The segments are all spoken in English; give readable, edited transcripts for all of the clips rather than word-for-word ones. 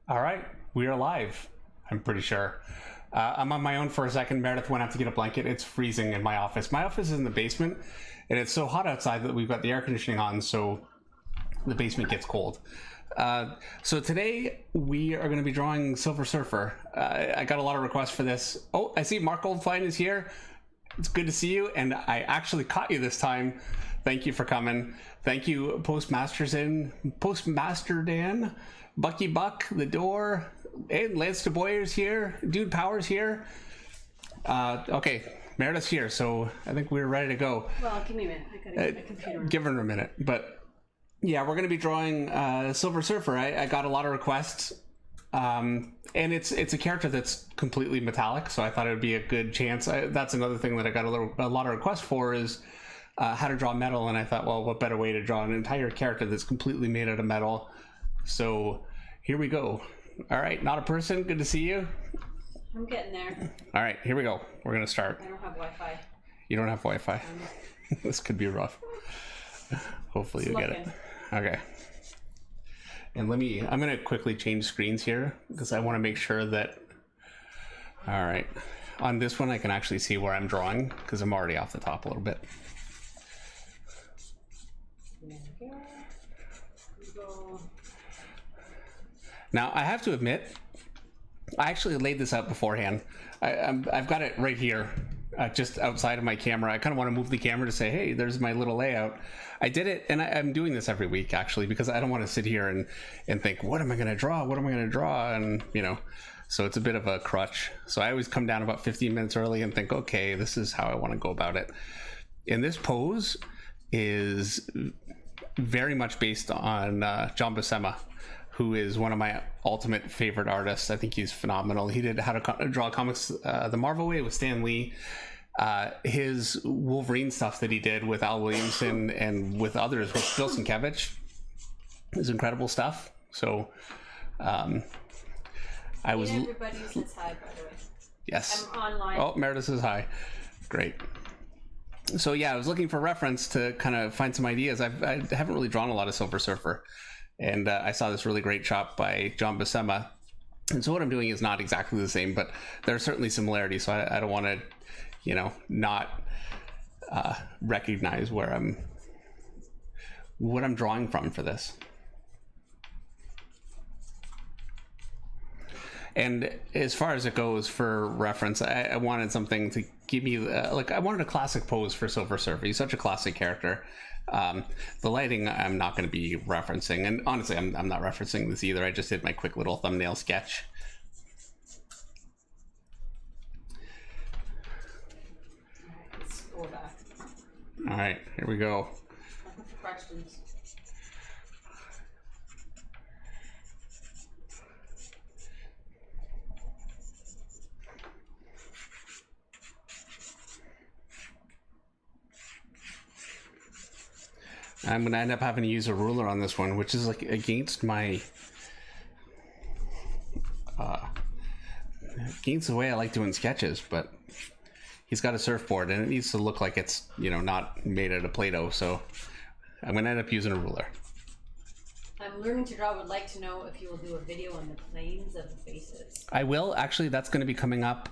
All right, we are live. I'm pretty sure. I'm on my own for a second. Meredith went out to get a blanket. It's freezing in my office. My office is in the basement, and it's so hot outside that we've got the air conditioning on, so the basement gets cold. So today we are going to be drawing Silver Surfer. I got a lot of requests for this. Oh, I see Mark Goldfine is here. It's good to see you, and I actually caught you this time. Thank you for coming. Thank you, Postmaster Dan, Bucky Buck, The Door, and Lance DeBoyer's here, Dude Powers here. Okay, Meredith's here, so I think we're ready to go. Well, give me a minute. I gotta get my computer. Give her a minute, but yeah, we're going to be drawing Silver Surfer. I got a lot of requests, and it's a character that's completely metallic, so I thought it would be a good chance. That's another thing that I got a lot of requests for is how to draw metal, and I thought, well, what better way to draw an entire character that's completely made out of metal? So here we go. All right, not a person. Good to see you. I'm getting there. All right, here we go. We're going to start. I don't have Wi-Fi. You don't have Wi-Fi? This could be rough. Hopefully you'll get it. Okay. And I'm going to quickly change screens here because I want to make sure that, all right, on this one I can actually see where I'm drawing because I'm already off the top a little bit. Now I have to admit, I actually laid this out beforehand. I've got it right here, just outside of my camera. I kind of want to move the camera to say, hey, there's my little layout. I did it, and I'm doing this every week, actually, because I don't want to sit here and think, what am I going to draw? What am I going to draw? And, so it's a bit of a crutch. So I always come down about 15 minutes early and think, okay, this is how I want to go about it. And this pose is very much based on John Buscema, who is one of my ultimate favorite artists. I think he's phenomenal. He did How to Draw Comics the Marvel Way with Stan Lee. His Wolverine stuff that he did with Al Williamson and with others with Bill Sienkiewicz is incredible stuff. So I was... Everybody says hi, by the way. Yes. I'm online. Oh, Meredith says hi. Great. So yeah, I was looking for reference to kind of find some ideas. I haven't really drawn a lot of Silver Surfer. And I saw this really great shot by John Buscema. And so what I'm doing is not exactly the same, but there are certainly similarities. So I don't want to, not recognize what I'm drawing from for this. And as far as it goes for reference, I wanted something to give me, I wanted a classic pose for Silver Surfer. He's such a classic character. The lighting I'm not going to be referencing, and honestly I'm not referencing this either. I just did my quick little thumbnail sketch. Let's go back. All right, here we go. Questions. I'm going to end up having to use a ruler on this one, which is like against my, against the way I like doing sketches, but he's got a surfboard and it needs to look like it's, not made out of Play-Doh. So I'm going to end up using a ruler. I'm learning to draw. Would like to know if you will do a video on the planes of the faces. I will. Actually, that's going to be coming up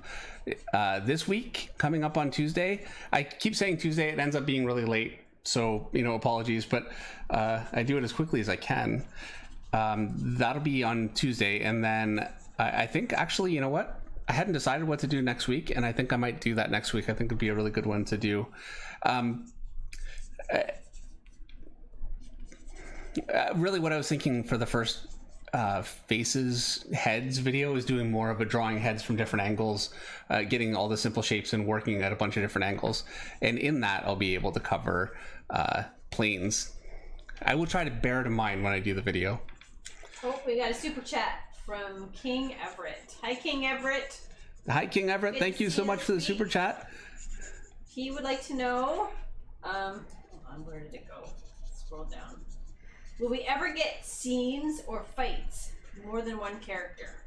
this week, coming up on Tuesday. I keep saying Tuesday. It ends up being really late. So, apologies, but I do it as quickly as I can. That'll be on Tuesday. And then I think, actually, you know what? I hadn't decided what to do next week, and I think I might do that next week. I think it'd be a really good one to do. Really what I was thinking for the first heads video is doing more of a drawing heads from different angles, getting all the simple shapes and working at a bunch of different angles. And in that, I'll be able to cover planes. I will try to bear it in mind when I do the video. Oh, we got a super chat from King Everett. Hi, King Everett. Hi, King Everett. Good Thank you so much for the super chat. He would like to know, hold on, where did it go? Scroll down. Will we ever get scenes or fights more than one character?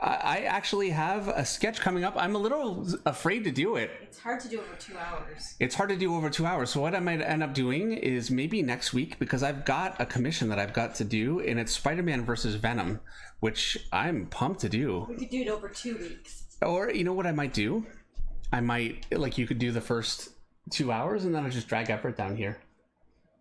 I actually have a sketch coming up. I'm a little afraid to do it. It's hard to do over 2 hours. It's hard to do over 2 hours. So what I might end up doing is maybe next week, because I've got a commission that I've got to do, and it's Spider-Man versus Venom, which I'm pumped to do. We could do it over 2 weeks. Or you know what I might do? I might, like, you could do the first 2 hours, and then I'll just drag effort down here.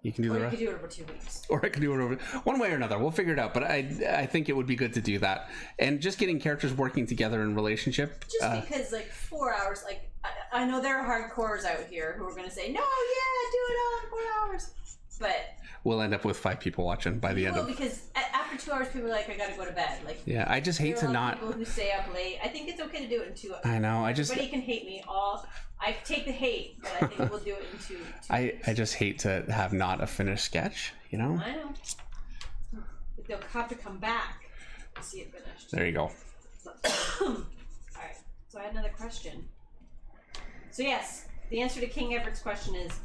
You can do the rest. Or you could do it over 2 weeks. Or I could do it over one way or another. We'll figure it out. But I think it would be good to do that, and just getting characters working together in relationship. Just because like 4 hours, like I know there are hardcores out here who are going to say, no, yeah, do it all in 4 hours, but we'll end up with 5 people watching by the end of. Because after 2 hours, people are like, I got to go to bed. Like, yeah, I just hate to not. People who stay up late. I think it's okay to do it in 2 hours. I know. Everybody can hate me all. I take the hate, but I think we'll do it in two I just hate to have not a finished sketch, you know? I know. But they'll have to come back to see it finished. There you go. Alright, so I had another question. So yes, the answer to King Everett's question is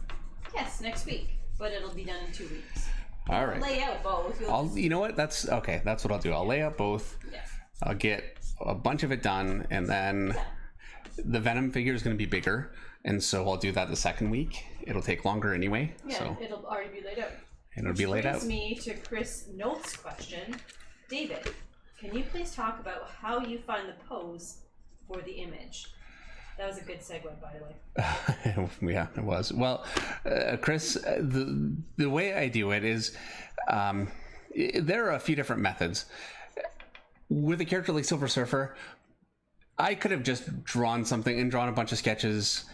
yes, next week, but it'll be done in 2 weeks. All right. Lay out both. You know what? That's okay. That's what I'll do. I'll lay out both. Yes. I'll get a bunch of it done, and then the Venom figure is going to be bigger, and so I'll do that the second week. It'll take longer anyway. Yeah, so it'll already be laid out. It'll be laid out. Which brings me to Chris Notes' question. David, can you please talk about how you find the pose for the image? That was a good segue, by the way. Yeah, it was. Well, Chris, the way I do it is there are a few different methods. With a character like Silver Surfer, I could have just drawn something and drawn a bunch of sketches,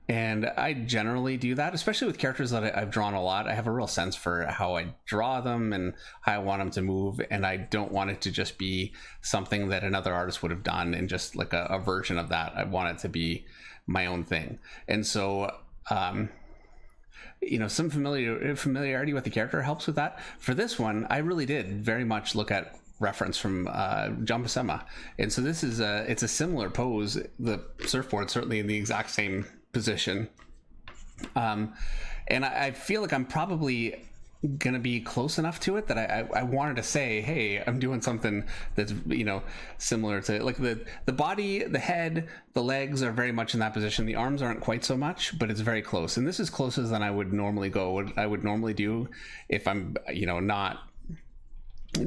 and I generally do that, especially with characters that I've drawn a lot. I have a real sense for how I draw them and how I want them to move, and I don't want it to just be something that another artist would have done and just like a version of that. I want it to be my own thing. And so some familiarity with the character helps with that. For this one, I really did very much look at reference from John Buscema, and so this is it's a similar pose. The surfboard certainly in the exact same position, and I feel like I'm probably gonna be close enough to it that I wanted to say, hey, I'm doing something that's similar to, like, the body, the head, the legs are very much in that position. The arms aren't quite so much, but it's very close, and this is closer than I would normally go. What I would normally do if I'm not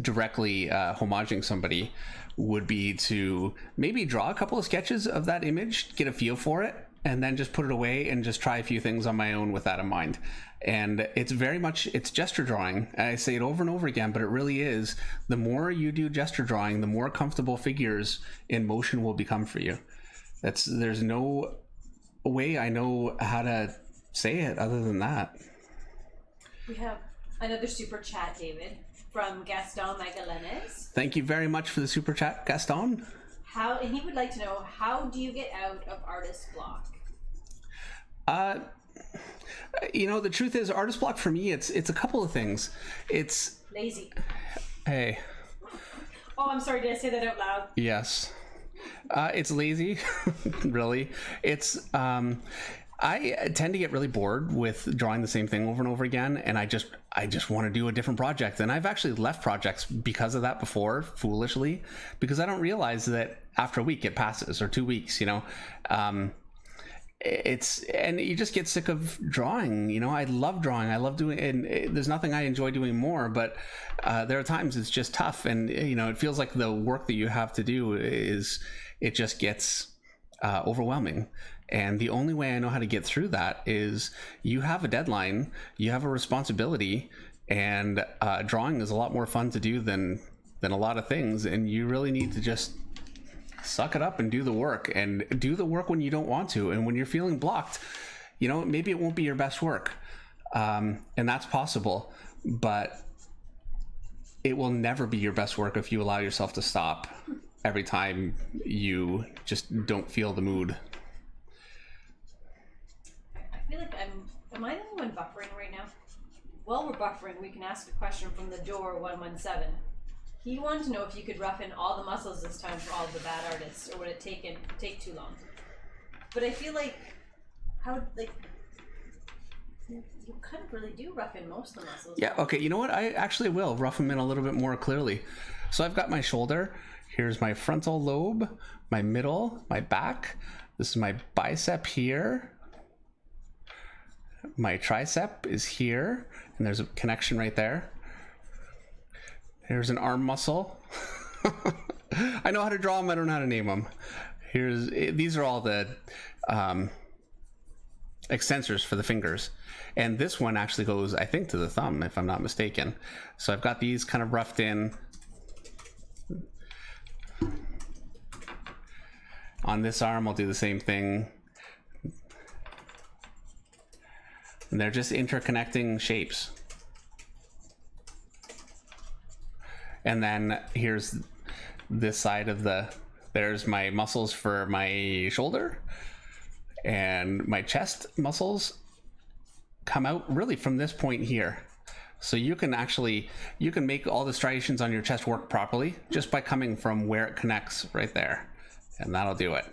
directly homaging somebody would be to maybe draw a couple of sketches of that image, get a feel for it, and then just put it away and just try a few things on my own with that in mind. And it's gesture drawing. I say it over and over again, but it really is. The more you do gesture drawing, the more comfortable figures in motion will become for you. There's no way I know how to say it other than that. We have another super chat, David, from Gaston Magalenes. Thank you very much for the super chat, Gaston. And he would like to know, how do you get out of artist block? The truth is, artist block for me, it's a couple of things. It's lazy. Hey. Oh, I'm sorry. Did I say that out loud? Yes. It's lazy, really. It's I tend to get really bored with drawing the same thing over and over again, and I just want to do a different project. And I've actually left projects because of that before, foolishly, because I don't realize that after a week it passes, or 2 weeks. And you just get sick of drawing. I love drawing. I love doing, and there's nothing I enjoy doing more. But there are times it's just tough, and it feels like the work that you have to do it just gets overwhelming. And the only way I know how to get through that is you have a deadline, you have a responsibility, and drawing is a lot more fun to do than a lot of things. And you really need to just suck it up and do the work, and do the work when you don't want to. And when you're feeling blocked, maybe it won't be your best work. And that's possible, but it will never be your best work if you allow yourself to stop every time you just don't feel the mood. I feel like am I the only one buffering right now? While we're buffering, we can ask a question from the door 117. He wanted to know if you could rough in all the muscles this time for all the bad artists, or would it take too long? But I feel like you kind of really do rough in most of the muscles. Yeah, okay, you know what? I actually will rough them in a little bit more clearly. So I've got my shoulder Here's my frontal lobe, my middle, my back. This is my bicep here. My tricep is here, and there's a connection right there. Here's an arm muscle. I know how to draw them, I don't know how to name them. These are all the extensors for the fingers. And this one actually goes, I think, to the thumb, if I'm not mistaken. So I've got these kind of roughed in. On this arm, I'll do the same thing. And they're just interconnecting shapes. And then here's this side of there's my muscles for my shoulder, and my chest muscles come out really from this point here. So you can make all the striations on your chest work properly just by coming from where it connects right there. And that'll do it.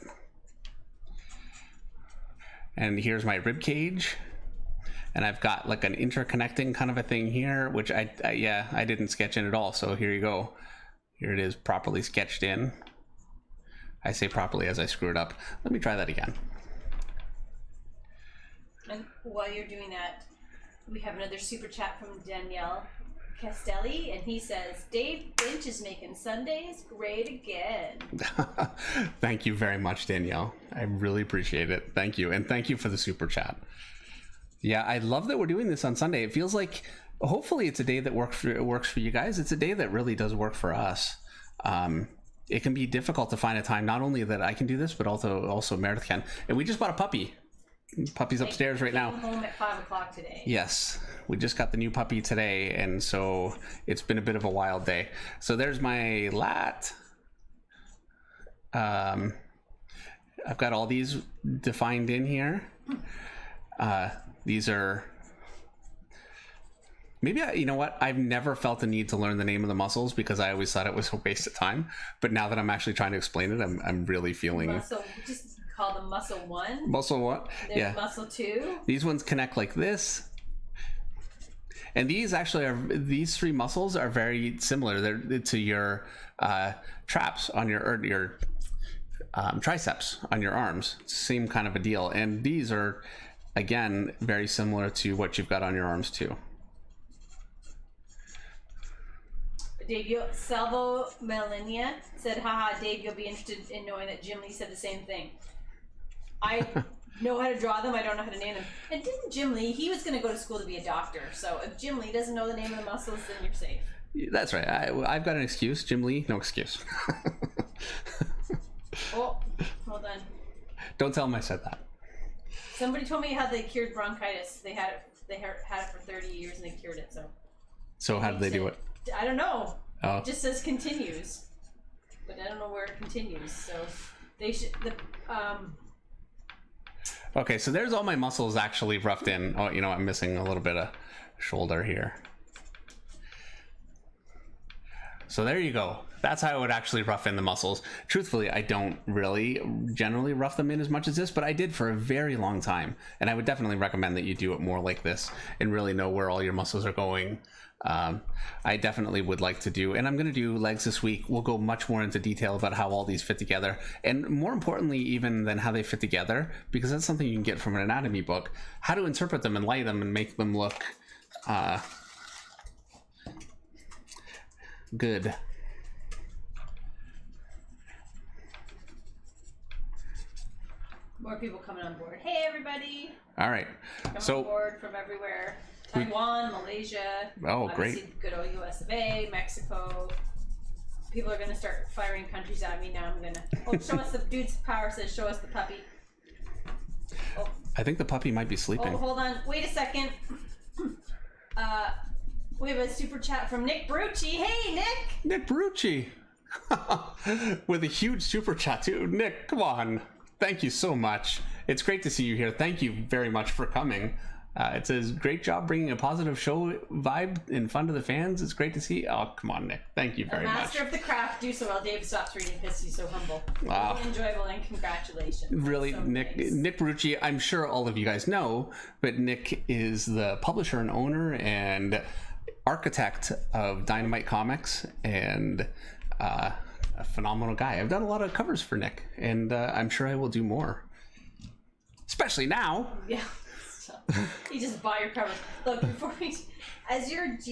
And here's my rib cage. And I've got like an interconnecting kind of a thing here, which I didn't sketch in at all. So here you go. Here it is, properly sketched in. I say properly as I screw it up. Let me try that again. And while you're doing that, we have another super chat from Danielle Castelli, and he says, Dave Finch is making Sundays great again. Thank you very much, Danielle. I really appreciate it. Thank you. And thank you for the super chat. Yeah, I love that we're doing this on Sunday. It feels like, hopefully it's a day that works for you guys. It's a day that really does work for us. It can be difficult to find a time, not only that I can do this, but also Meredith can. And we just bought a puppy. Puppy's upstairs right now. Home at 5 o'clock today. Yes, we just got the new puppy today, and so it's been a bit of a wild day. So there's my lat. I've got all these defined in here. These are maybe you know what? I've never felt the need to learn the name of the muscles because I always thought it was a waste of time. But now that I'm actually trying to explain it, I'm really feeling it. So just call them muscle 1. Muscle 1. There's muscle 2. These ones connect like this. And these these 3 muscles are very similar. They're to your traps on your triceps on your arms. Same kind of a deal. And these are, again, very similar to what you've got on your arms too. Dave, Salvo Melania said, haha, Dave, you'll be interested in knowing that Jim Lee said the same thing. I know how to draw them, I don't know how to name them. And didn't Jim Lee, he was going to go to school to be a doctor, so if Jim Lee doesn't know the name of the muscles, then you're safe. That's right. I've got an excuse. Jim Lee, no excuse. Oh, hold on. Don't tell him I said that. Somebody told me how they cured bronchitis. They had it for 30 years and they cured it, So how did they do it? I don't know. Oh. It just says continues, but I don't know where it continues. So they should. Okay, so there's all my muscles actually roughed in. Oh, you know, I'm missing a little bit of shoulder here. So there you go. That's how I would actually rough in the muscles. Truthfully, I don't really generally rough them in as much as this, but I did for a very long time. And I would definitely recommend that you do it more like this and really know where all your muscles are going. I definitely would like to do, and I'm going to do legs this week. We'll go much more into detail about how all these fit together, and more importantly even than how they fit together, because that's something you can get from an anatomy book, how to interpret them and lay them and make them look good. More people coming on board. Hey everybody! All right, Coming on board from everywhere. Taiwan, Malaysia. Oh, great. Good old US of A, Mexico. People are going to start firing countries at me now. I'm going to... Oh, show us the... Dude's power says, show us the puppy. Oh. I think the puppy might be sleeping. Oh, hold on. Wait a second. We have a super chat from Nick Brucci. Hey, Nick! Nick Brucci! With a huge super chat, too. Nick, come on. Thank you so much. It's great to see you here. Thank you very much for coming. It says, great job bringing a positive show vibe and fun to the fans. It's great to see. Oh, come on, Nick. Thank you very much. Master of the craft. Do so well. Dave stops reading because he's so humble. Wow. Really enjoyable and congratulations. Really, so Nick nice. Nick Barucci, I'm sure all of you guys know, but Nick is the publisher and owner and architect of Dynamite Comics and a phenomenal guy. I've done a lot of covers for Nick, and I'm sure I will do more. Especially now. Yeah. So, you just buy your covers. Look, before you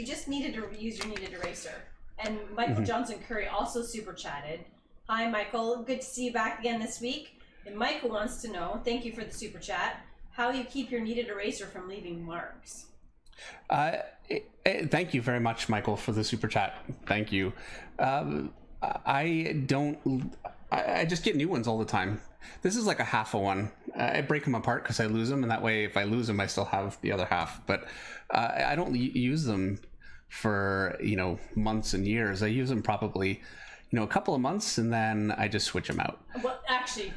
just needed to use your kneaded eraser. And Michael Johnson Curry also super chatted. Hi, Michael. Good to see you back again this week. And Michael wants to know, thank you for the super chat, how you keep your kneaded eraser from leaving marks. Thank you very much, Michael, for the super chat. Thank you. I just get new ones all the time. This is like a half of one. I break them apart because I lose them, and that way if I lose them I still have the other half. But I don't use them for months and years. I use them probably a couple of months, and then I just switch them out. Well, actually,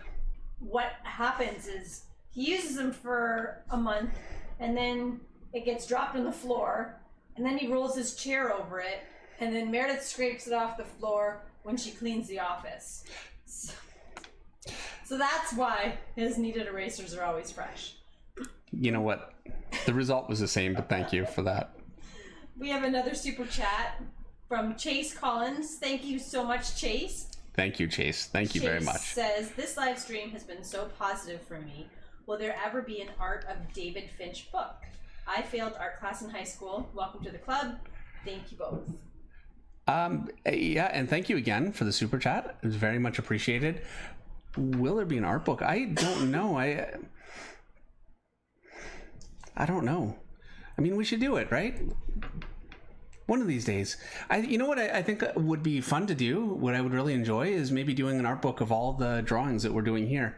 what happens is he uses them for a month, and then it gets dropped on the floor, and then he rolls his chair over it, and then Meredith scrapes it off the floor when she cleans the office. So that's why his kneaded erasers are always fresh. You know what? The result was the same, but thank you for that. We have another super chat from Chase Collins. Thank you so much, Chase. Thank you, Chase. Thank you very much. Says, this live stream has been so positive for me. Will there ever be an Art of David Finch book? I failed art class in high school. Welcome to the club. Thank you both. Yeah, and thank you again for the super chat. It was very much appreciated. Will there be an art book? I don't know. I don't know. I mean, we should do it, right? One of these days. You know what I think would be fun to do, what I would really enjoy, is maybe doing an art book of all the drawings that we're doing here.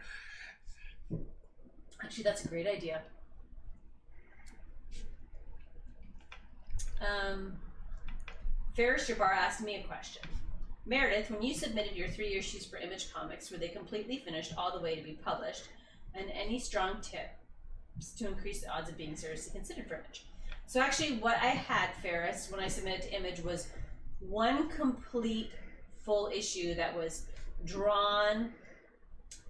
Actually, that's a great idea. Ferris Jabbar asked me a question. Meredith, when you submitted your 3 issues for Image Comics, were they completely finished all the way to be published? And any strong tips to increase the odds of being seriously considered for Image? So actually what I had, Ferris, when I submitted to Image was one complete full issue that was drawn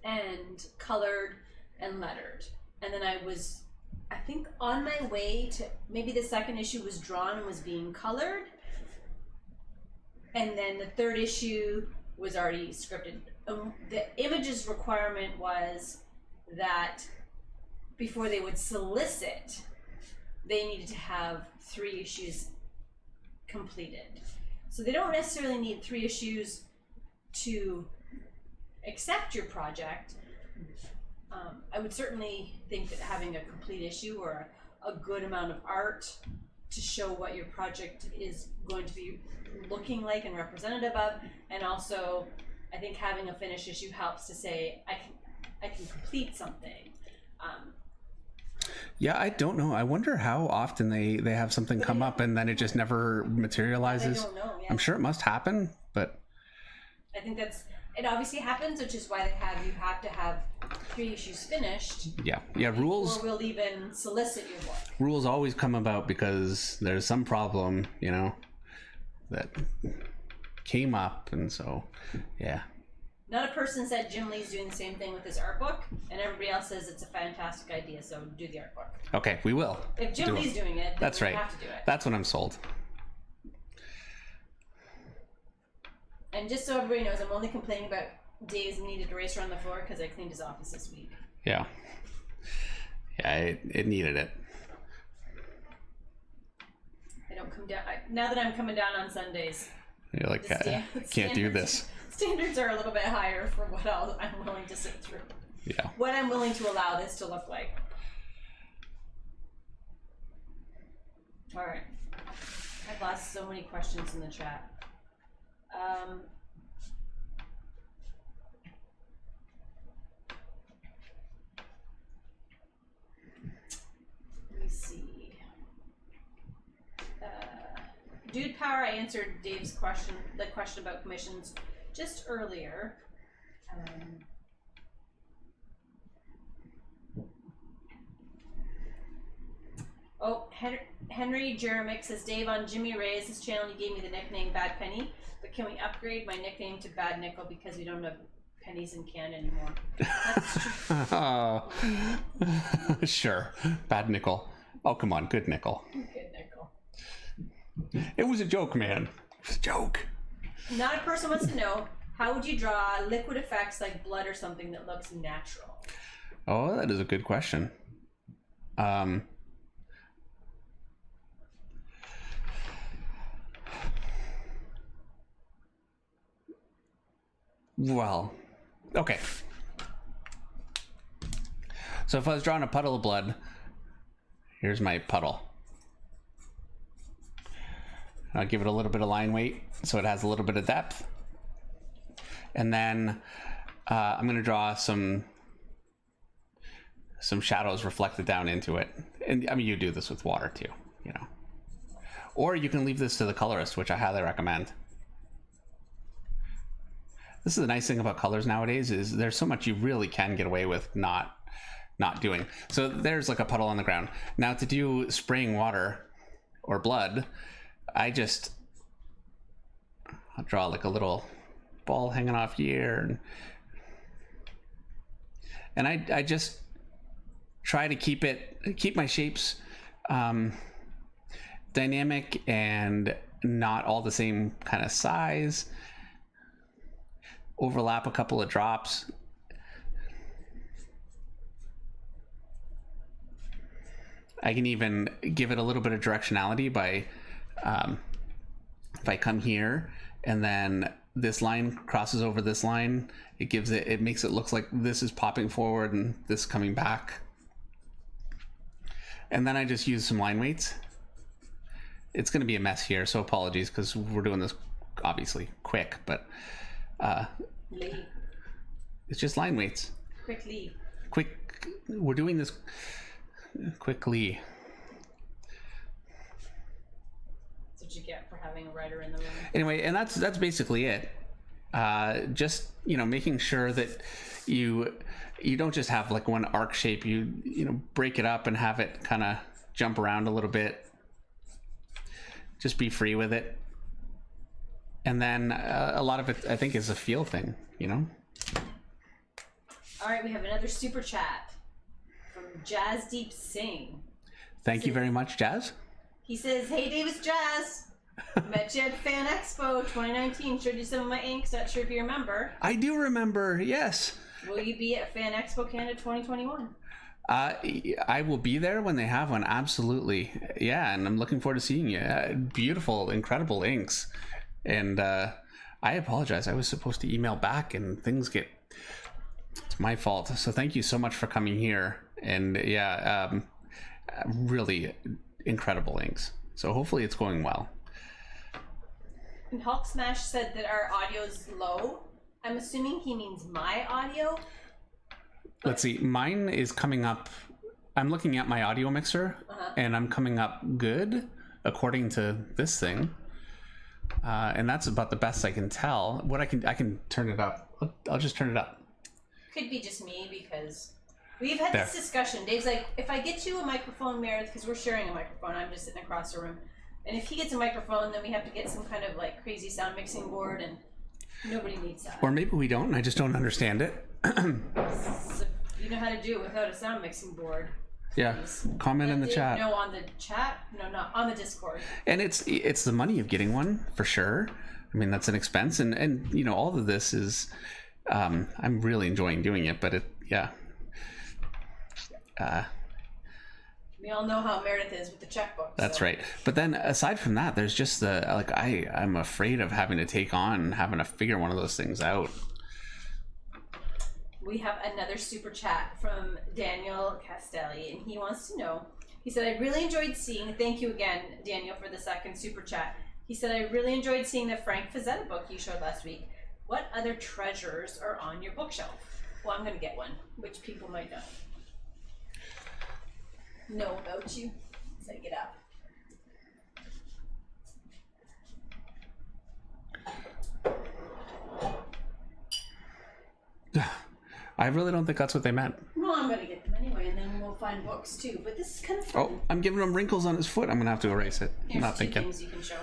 and colored and lettered. And then I was, I think, on my way to, maybe the second issue was drawn and was being colored. And then the third issue was already scripted. The Image's requirement was that before they would solicit, they needed to have 3 issues completed. So they don't necessarily need 3 issues to accept your project. I would certainly think that having a complete issue or a good amount of art to show what your project is going to be looking like and representative of, and also I think having a finished issue helps to say I can complete something. Yeah, I don't know. I wonder how often they have something come up and then it just never materializes. I don't know. Yeah. I'm sure it must happen, but I think it obviously happens, which is why you have to have 3 issues finished. Yeah, rules. Or we'll even solicit your work. Rules always come about because there's some problem, that came up, and so, yeah. Not a person said Jim Lee's doing the same thing with his art book, and everybody else says it's a fantastic idea, so do the art book. Okay, we will. If Jim Lee's doing it, then that's right. We have to do it. That's when I'm sold. And just so everybody knows, I'm only complaining about Dave's needed eraser on the floor because I cleaned his office this week. Yeah. Yeah, it needed it. I don't come down. Now that I'm coming down on Sundays, you're like, can't do this. Standards are a little bit higher for what I'm willing to sit through. Yeah. What I'm willing to allow this to look like. All right. I've lost so many questions in the chat. Let me see. Dude Power, I answered Dave's question, the question about commissions just earlier. Henry Jeremick says, Dave, on Jimmy Ray's channel, you gave me the nickname Bad Penny, but can we upgrade my nickname to Bad Nickel because we don't have pennies in Canada anymore? That's true. Sure. Bad Nickel. Oh, come on. Good Nickel. Good Nickel. It was a joke, man. It was a joke. Not a person wants to know, How would you draw liquid effects like blood or something that looks natural? Oh, that is a good question. Well, okay. So if I was drawing a puddle of blood, here's my puddle. I'll give it a little bit of line weight so it has a little bit of depth. And then I'm going to draw some shadows reflected down into it. And I mean, you do this with water too, you know. Or you can leave this to the colorist, which I highly recommend. This is the nice thing about colors nowadays, is there's so much you really can get away with not doing. So there's like a puddle on the ground. Now to do spraying water or blood, I'll draw like a little ball hanging off here. And I just try to keep my shapes dynamic and not all the same kind of size. Overlap a couple of drops. I can even give it a little bit of directionality by if I come here and then this line crosses over this line, it makes it look like this is popping forward and this coming back. And then I just use some line weights. It's going to be a mess here, so apologies, because we're doing this obviously quick, but it's just line weights. We're doing this quickly. That's what you get for having a writer in the room. Anyway, and that's basically it. Just, you know, making sure that you don't just have like one arc shape. You know, break it up and have it kind of jump around a little bit. Just be free with it. And then a lot of it, I think, is a feel thing, you know? All right, we have another super chat from Jazz Deep Sing. Thank you very much, Jazz. He says, "Hey, Davis Jazz. Met you at Fan Expo 2019. Showed you some of my inks. Not sure if you remember." I do remember, yes. Will you be at Fan Expo Canada 2021? I will be there when they have one, absolutely. Yeah, and I'm looking forward to seeing you. Beautiful, incredible inks. And I apologize. I was supposed to email back and it's my fault. So thank you so much for coming here. And yeah, really incredible inks. So hopefully it's going well. And Hulk Smash said that our audio's low. I'm assuming he means my audio. Let's see. Mine is coming up. I'm looking at my audio mixer and I'm coming up good according to this thing. And that's about the best I can tell. What I can turn it up. I'll just turn it up. Could be just me because we've had this discussion. Dave's like, if I get you a microphone, Meredith, because we're sharing a microphone, I'm just sitting across the room. And if he gets a microphone, then we have to get some kind of like crazy sound mixing board, and nobody needs that. Or maybe we don't, and I just don't understand it. So you know how to do it without a sound mixing board. Yeah, comment in the chat. No, on the chat. No, not on the Discord. And it's the money of getting one for sure. I mean, that's an expense, and you know, all of this is. I'm really enjoying doing it, but we all know how Meredith is with the checkbook. That's right. But then aside from that, there's just I'm afraid of having to figure one of those things out. We have another super chat from Daniel Castelli, and he wants to know. He said, "I really enjoyed seeing." Thank you again, Daniel, for the second super chat. He said, "I really enjoyed seeing the Frank Frazetta book you showed last week. What other treasures are on your bookshelf?" Well, I'm going to get one, which people might not know about you as I get up. I really don't think that's what they meant. Well, I'm going to get them anyway, and then we'll find books too. But this is kind of fun. Oh, I'm giving him wrinkles on his foot. I'm going to have to erase it. Here's Not two thinking. things you can show.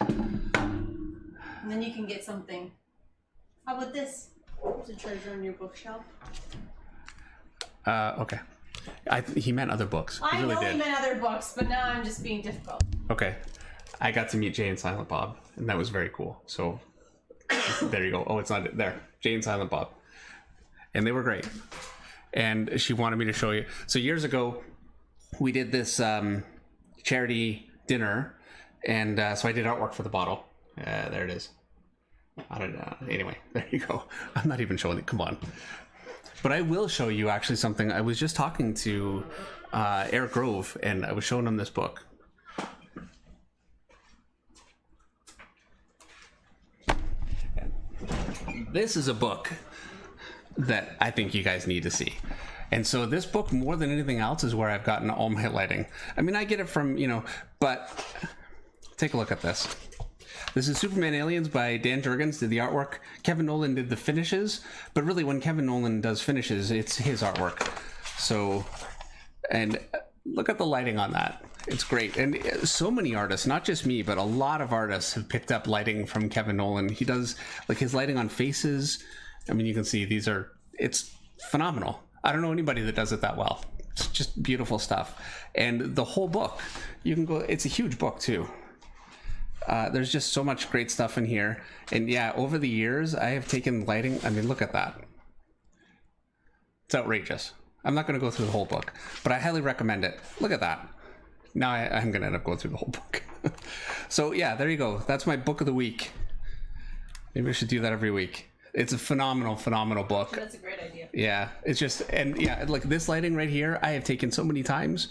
And then you can get something. How about this? There's a treasure on your bookshelf. Okay. He meant other books. I really know did. he meant other books, but now I'm just being difficult. Okay. I got to meet Jay and Silent Bob, and that was very cool. So There you go. Oh, it's not there. Jane Silent Bob. And they were great. And she wanted me to show you. So years ago, we did this charity dinner, and so I did artwork for the bottle. There it is. I don't know. Anyway, there you go. I'm not even showing it. Come on. But I will show you actually something. I was just talking to Eric Grove, and I was showing him this book. This is a book that I think you guys need to see. And so this book, more than anything else, is where I've gotten all my lighting. I mean, I get it from, but take a look at this. This is Superman Aliens by Dan Jurgens, did the artwork. Kevin Nolan did the finishes, but really when Kevin Nolan does finishes, it's his artwork. So, and look at the lighting on that. It's great. And so many artists, not just me, but a lot of artists have picked up lighting from Kevin Nolan. He does like his lighting on faces. I mean, you can see it's phenomenal. I don't know anybody that does it that well. It's just beautiful stuff. And the whole book, you can go, it's a huge book too. There's just so much great stuff in here. And yeah, over the years, I have taken lighting. I mean, look at that. It's outrageous. I'm not going to go through the whole book, but I highly recommend it. Look at that. Now I'm going to end up going through the whole book. So yeah, there you go. That's my book of the week. Maybe I should do that every week. It's a phenomenal book. That's a great idea. Yeah, it's just, and yeah, like this lighting right here, I have taken so many times.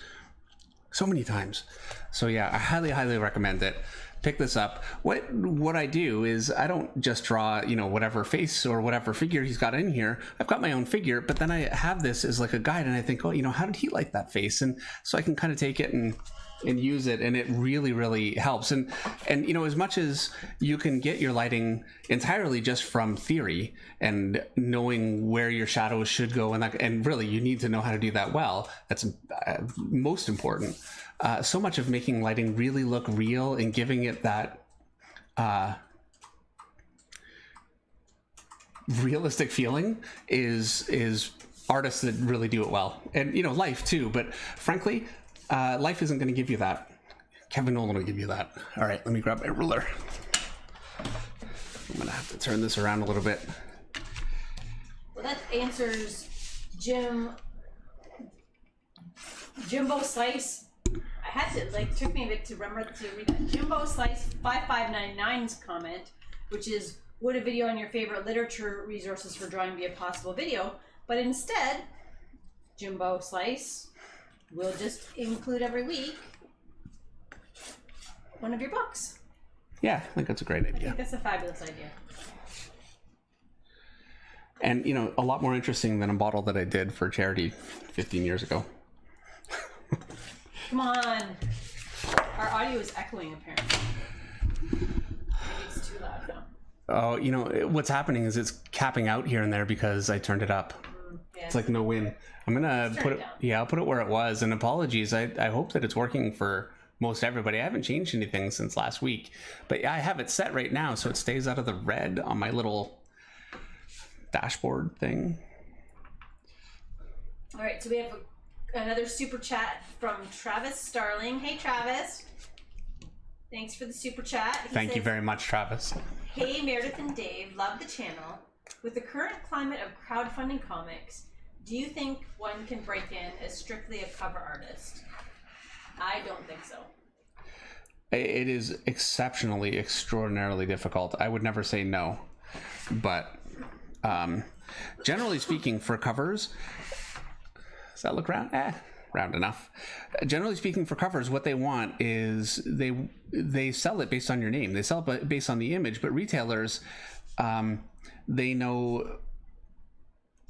So yeah, I highly recommend it. Pick this up. What I do is I don't just draw, whatever face or whatever figure he's got in here. I've got my own figure, but then I have this as like a guide, and I think, oh, how did he like that face? And so I can kind of take it and use it, and it really helps. And as much as you can get your lighting entirely just from theory and knowing where your shadows should go, and really you need to know how to do that well. That's most important. So much of making lighting really look real and giving it that realistic feeling is artists that really do it well. And life too, but frankly, life isn't going to give you that. Kevin Nolan will give you that. All right, let me grab my ruler. I'm gonna have to turn this around a little bit. Well, that answers Jimbo Slice. I had to, took me a bit to remember to read that. Jimbo Slice 5599's comment, which is, would a video on your favorite literature resources for drawing be a possible video? But instead, Jimbo Slice will just include every week one of your books. Yeah, I think that's a great idea. I think that's a fabulous idea. And, a lot more interesting than a bottle that I did for charity 15 years ago. Come on. Our audio is echoing, apparently. Maybe it's too loud now. Oh, what's happening is it's capping out here and there because I turned it up. Yeah. It's like no win. I'm gonna put it. Yeah, I'll put it where it was. And apologies. I hope that it's working for most everybody. I haven't changed anything since last week, but yeah, I have it set right now so it stays out of the red on my little dashboard thing. All right, so we have another super chat from Travis Starling. Hey, Travis. Thanks for the super chat. Thank you very much, Travis. Hey, Meredith and Dave. Love the channel. With the current climate of crowdfunding comics, do you think one can break in as strictly a cover artist? I don't think so. It is extraordinarily difficult. I would never say no, but generally speaking, for covers, does that look round? Round enough. Generally speaking, for covers, what they want is they sell it based on your name. They sell it based on the image, but retailers, they know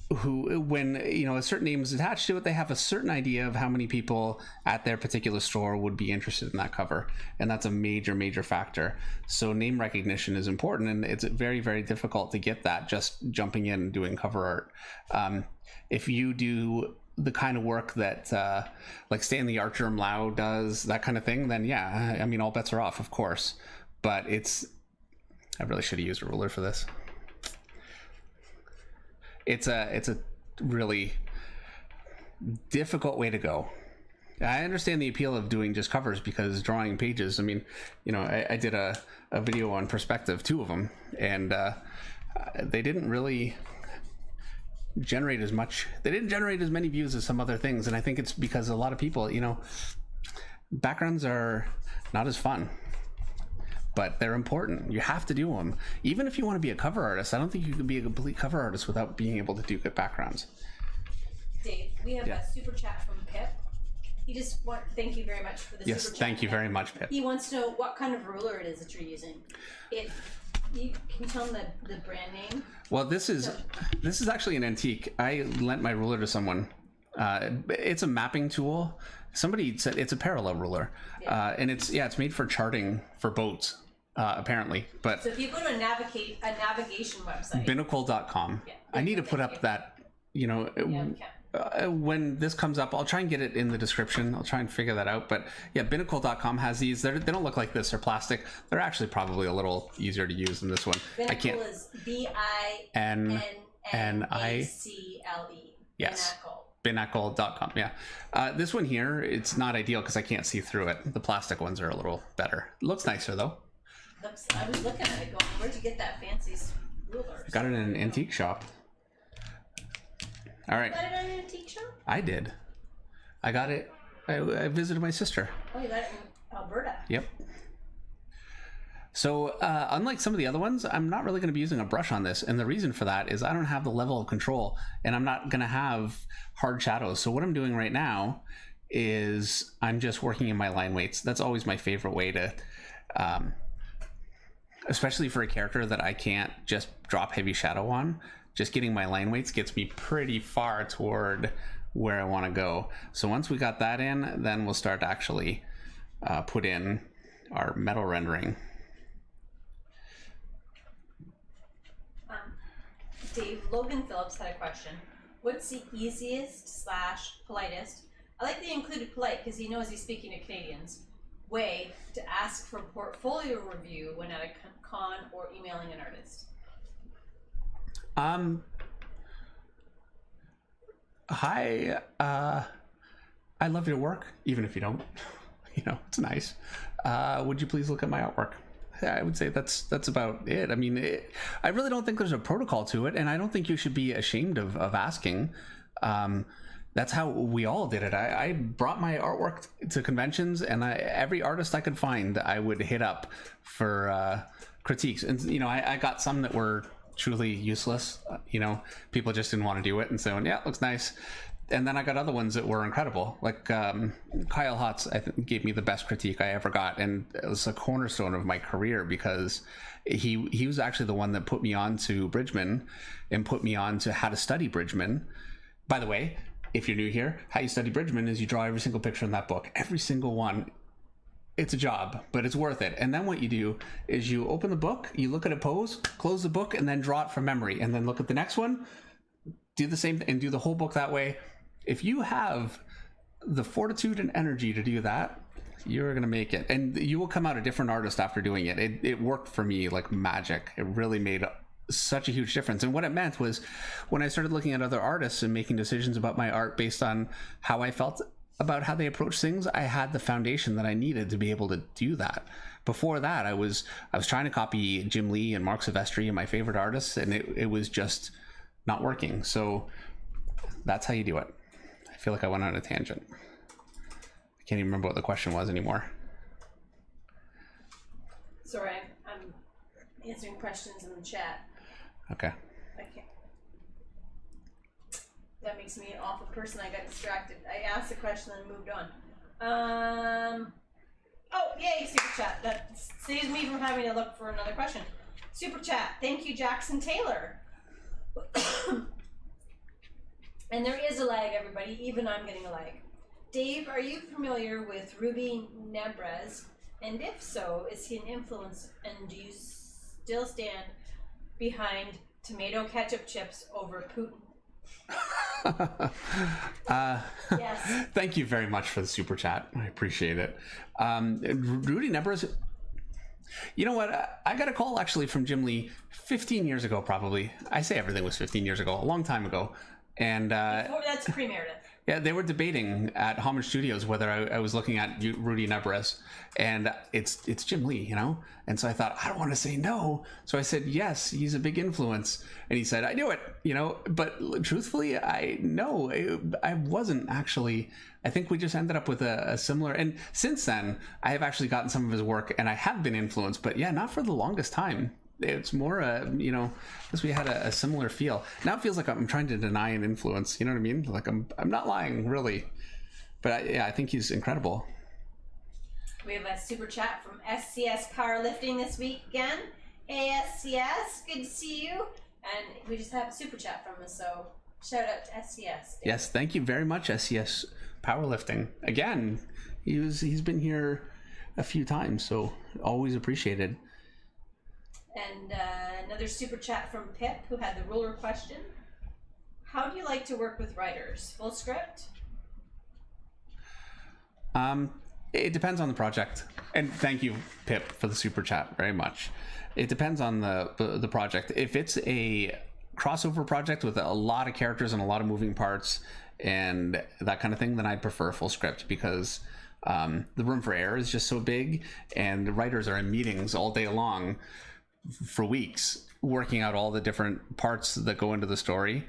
when a certain name is attached to it, they have a certain idea of how many people at their particular store would be interested in that cover, and that's a major factor. So name recognition is important, and it's very, very difficult to get that just jumping in and doing cover art. If you do the kind of work that like Stanley Archer Mlau does, that kind of thing, then yeah, I mean, all bets are off, of course. But I really should have used a ruler for this. It's a really difficult way to go. I understand the appeal of doing just covers because drawing pages, I mean, I did a video on perspective, 2 of them, and they didn't really generate as much. They didn't generate as many views as some other things, and I think it's because a lot of people, backgrounds are not as fun, but they're important. You have to do them. Even if you want to be a cover artist, I don't think you can be a complete cover artist without being able to do good backgrounds. Dave, we have a super chat from Pip. He just thank you very much for the super chat. Yes, thank you very much, Pip. He wants to know what kind of ruler it is that you're using. Can you tell him the brand name? Well, this is actually an antique. I lent my ruler to someone. It's a mapping tool. Somebody said it's a parallel ruler, and it's made for charting for boats, apparently. But so if you go to a navigation website, binnacle.com. I need to put up that. When this comes up, I'll try and get it in the description. I'll try and figure that out. But yeah, binnacle.com has these. They don't look like this. They're plastic. They're actually probably a little easier to use than this one. Binnacle is BINNACLE. Yes. Binnacle.com. Yeah. This one here, it's not ideal because I can't see through it. The plastic ones are a little better. It looks nicer though. I was looking at it going, where'd you get that fancy ruler? Got it in an antique shop. All right. You got it in an antique shop? I did. I got it. I visited my sister. Oh, you got it in Alberta? Yep. So unlike some of the other ones, I'm not really going to be using a brush on this. And the reason for that is I don't have the level of control and I'm not going to have hard shadows. So what I'm doing right now is I'm just working in my line weights. That's always my favorite way to, especially for a character that I can't just drop heavy shadow on, just getting my line weights gets me pretty far toward where I want to go. So once we got that in, then we'll start to actually put in our metal rendering. Dave, Logan Phillips had a question. What's the easiest / politest? I like that he included polite because he knows he's speaking to Canadians. Way to ask for portfolio review when at a con or emailing an artist. Hi, I love your work, even if you don't. It's nice. Would you please look at my artwork? I would say that's about it. I mean, I really don't think there's a protocol to it, and I don't think you should be ashamed of asking. That's how we all did it. I brought my artwork to conventions, and every artist I could find, I would hit up for critiques. And I got some that were truly useless. People just didn't want to do it, and saying, "Yeah, it looks nice." And then I got other ones that were incredible. Like Kyle Hotz, I think, gave me the best critique I ever got, and it was a cornerstone of my career because he was actually the one that put me on to Bridgman and put me on to how to study Bridgman. By the way, if you're new here, how you study Bridgman is you draw every single picture in that book, every single one. It's a job, but it's worth it. And then what you do is you open the book, you look at a pose, close the book, and then draw it from memory, and then look at the next one, do the same, and do the whole book that way. If you have the fortitude and energy to do that, you're gonna make it, and you will come out a different artist after doing it. It worked for me like magic. It really made such a huge difference. And what it meant was when I started looking at other artists and making decisions about my art based on how I felt about how they approach things, I had the foundation that I needed to be able to do that. Before that, I was trying to copy Jim Lee and Mark Silvestri and my favorite artists, and it was just not working. So that's how you do it. I feel like I went on a tangent. I can't even remember what the question was anymore. Sorry, I'm answering questions in the chat. Okay. Okay. That makes me an awful person. I got distracted. I asked a question and moved on. Oh, yay, super chat. That saves me from having to look for another question. Super chat. Thank you, Jackson Taylor. And there is a lag, everybody. Even I'm getting a lag. Dave, are you familiar with Ruby Nebres? And if so, is he an influence? And do you still stand behind tomato ketchup chips over Putin? Yes. Thank you very much for the super chat. I appreciate it. Rudy Nebres. You know what? I got a call actually from Jim Lee 15 years ago, probably. I say everything was 15 years ago, a long time ago. And that's pre-Meredith. Yeah, they were debating at Homage Studios whether I was looking at Rudy Nebres, and it's Jim Lee, you know? And so I thought, I don't want to say no. So I said, yes, he's a big influence. And he said, I knew it, you know? But truthfully, I wasn't actually. I think we just ended up with a similar, and since then, I have actually gotten some of his work, and I have been influenced, but yeah, not for the longest time. It's more because we had a similar feel. Now it feels like I'm trying to deny an influence, you know what I mean? Like I'm not lying, really. But I think he's incredible. We have a super chat from SCS Powerlifting this week again. Hey SCS, good to see you. And we just have a super chat from us, so shout out to SCS. Yes, thank you very much, SCS Powerlifting. Again, he's been here a few times, so always appreciated. And another super chat from Pip, who had the ruler question. How do you like to work with writers? Full script? It depends on the project. And thank you, Pip, for the super chat very much. It depends on the project. If it's a crossover project with a lot of characters and a lot of moving parts and that kind of thing, then I'd prefer full script because the room for error is just so big, and the writers are in meetings all day long for weeks working out all the different parts that go into the story,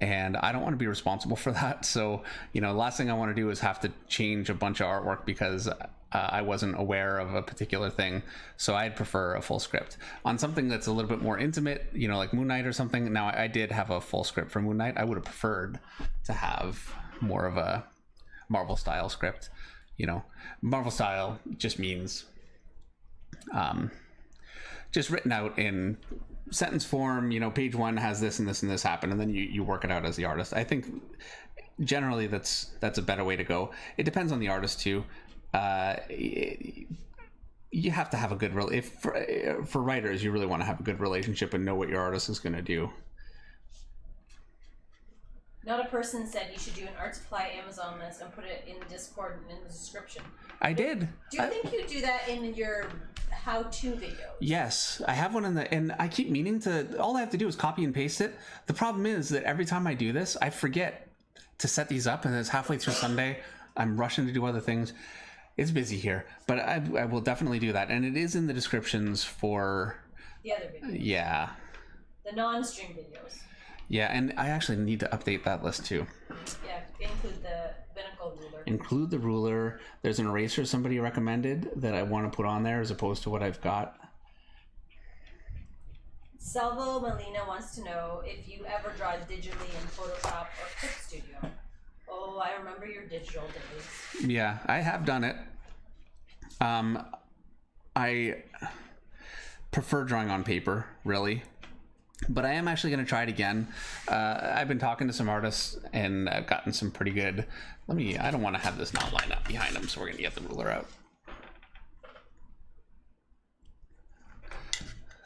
and I don't want to be responsible for that. So the last thing I want to do is have to change a bunch of artwork because I wasn't aware of a particular thing. So I'd prefer a full script on something that's a little bit more intimate, like Moon Knight or something. Now I did have a full script for Moon Knight. I would have preferred to have more of a Marvel style script. Marvel style just means just written out in sentence form, page 1 has this and this and this happen, and then you work it out as the artist. I think generally that's a better way to go. It depends on the artist too. You have to have a good for writers, you really want to have a good relationship and know what your artist is going to do. Not a person said you should do an art supply Amazon list and put it in the Discord and in the description. I did. Do you think you do that in your how-to videos? Yes, I have one and I keep meaning to. All I have to do is copy and paste it. The problem is that every time I do this, I forget to set these up, and it's halfway through Sunday. I'm rushing to do other things. It's busy here, but I will definitely do that, and it is in the descriptions for the other videos. Yeah. The non-stream videos. Yeah, and I actually need to update that list too. Yeah, include the binnacle ruler. Include the ruler. There's an eraser somebody recommended that I want to put on there as opposed to what I've got. Salvo Molina wants to know if you ever draw digitally in Photoshop or Clip Studio. Oh, I remember your digital days. Yeah, I have done it. I prefer drawing on paper, really. But I am actually going to try it again. I've been talking to some artists and I've gotten some pretty good. I don't want to have this not line up behind them, so we're going to get the ruler out.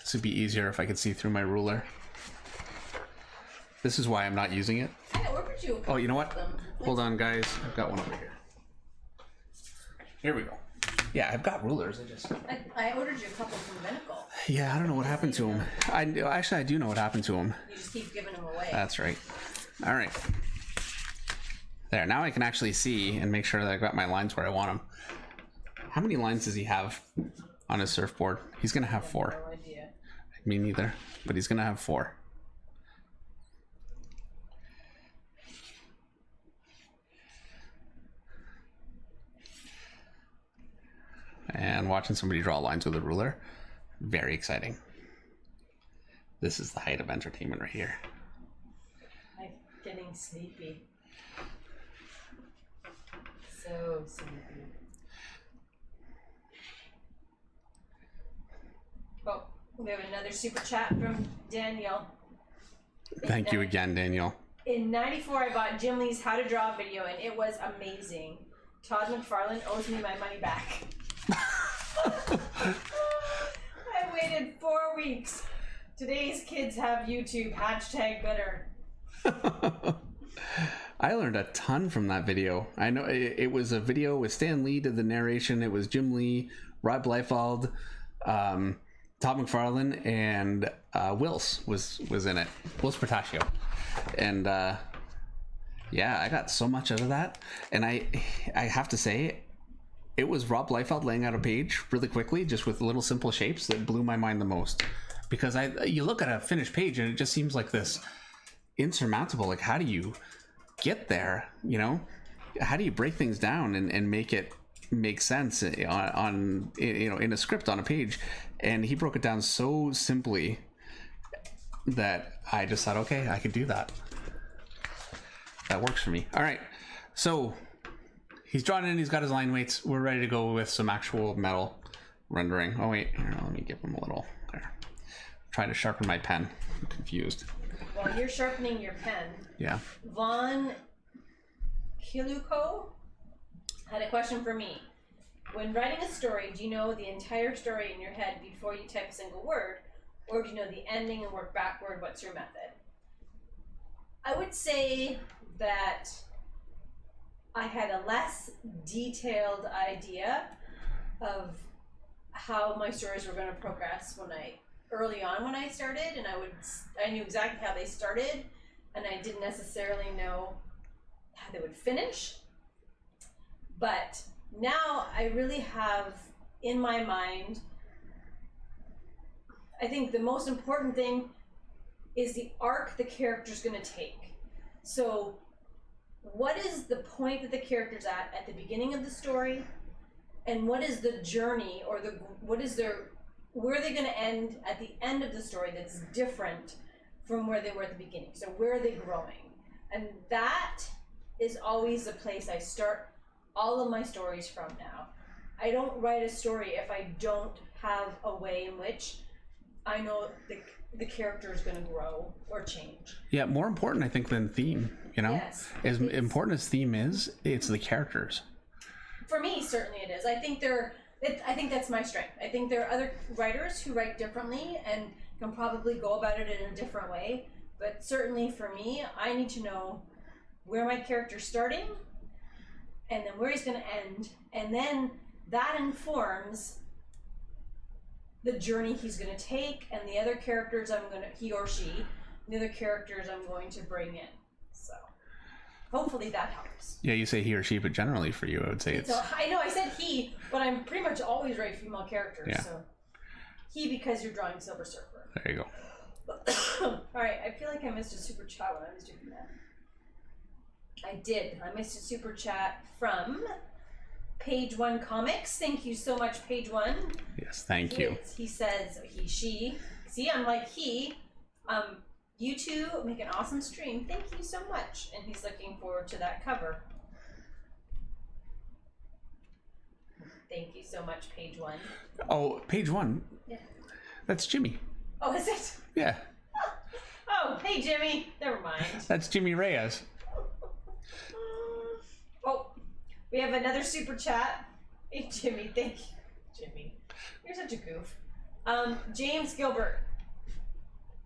This would be easier if I could see through my ruler. This is why I'm not using it. I ordered you a couple. Oh, you know what? Of them. Hold on, guys. I've got one over here. Here we go. Yeah, I've got rulers. I ordered you a couple from Binnacle. Yeah, I don't know what happened to them. I do know what happened to them. You just keep giving them away. That's right. All right. There. Now I can actually see and make sure that I got my lines where I want them. How many lines does he have on his surfboard? He's gonna have 4. No idea. Me neither. But he's gonna have 4. And watching somebody draw lines with a ruler, very exciting. This is the height of entertainment right here. I'm getting sleepy. So sleepy. Oh, we have another super chat from Daniel. Thank you again, Daniel. In '94, I bought Jim Lee's How to Draw video, and it was amazing. Todd McFarlane owes me my money back. I waited 4 weeks. Today's kids have YouTube. #bitter. I learned a ton from that video. I know it was a video with Stan Lee did the narration. It was Jim Lee, Rob Liefeld, Todd McFarlane, and Wills was in it. Wills Portacio. And Yeah, I got so much out of that, and I have to say, it was Rob Liefeld laying out a page really quickly, just with little simple shapes, that blew my mind the most. Because you look at a finished page and it just seems like this insurmountable. Like, how do you get there? You know, how do you break things down and make it make sense on you know, in a script on a page? And he broke it down so simply that I just thought, okay, I could do that. That works for me. All right, so he's drawn in, he's got his line weights. We're ready to go with some actual metal rendering. Oh wait, here, let me give him a little there. I'm trying to sharpen my pen. I'm confused. While you're sharpening your pen, Yeah. Von Kiluko had a question for me. When writing a story, do you know the entire story in your head before you type a single word, or do you know the ending and work backward? What's your method? I would say that I had a less detailed idea of how my stories were going to progress early on when I started, and I knew exactly how they started, and I didn't necessarily know how they would finish. But now I really have in my mind, I think the most important thing is the arc the character's going to take. So what is the point that the character's at the beginning of the story, and what is the journey, or where are they going to end at the end of the story that's different from where they were at the beginning? So where are they growing? And that is always the place I start all of my stories from now. I don't write a story if I don't have a way in which I know the character is going to grow or change. Yeah, more important, I think, than theme, you know? Yes. As important as theme is, it's the characters. For me, certainly it is. I think that's my strength. I think there are other writers who write differently and can probably go about it in a different way. But certainly for me, I need to know where my character's starting and then where he's going to end. And then that informs the journey he's going to take and the other characters he or she, the other characters I'm going to bring in. So hopefully that helps. Yeah, you say he or she, but generally for you, I would say it's... So I know I said he, but I'm pretty much always write female characters. Yeah. So he, because you're drawing Silver Surfer. There you go. All right, I feel like I missed a super chat when I was doing that. I did. I missed a super chat from Page One Comics. Thank you so much, Page One. Yes, thank you. He says, she. See, I'm like he. You two make an awesome stream. Thank you so much. And he's looking forward to that cover. Thank you so much, Page One. Oh, Page One? Yeah. That's Jimmy. Oh, is it? Yeah. Oh, hey, Jimmy. Never mind. That's Jimmy Reyes. Oh, we have another super chat. Hey, Jimmy. Thank you. Jimmy. You're such a goof. James Gilbert.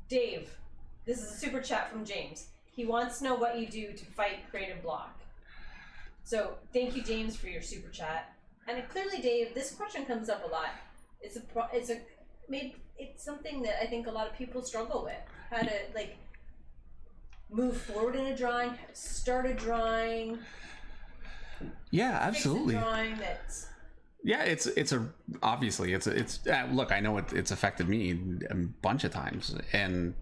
Dave. This is a super chat from James. He wants to know what you do to fight creative block. So thank you, James, for your super chat. And clearly, Dave, this question comes up a lot. It's something that I think a lot of people struggle with. How to move forward in a drawing, how to start a drawing. Yeah, absolutely. Fix a drawing that's... Yeah, obviously look, I know it's affected me a bunch of times, and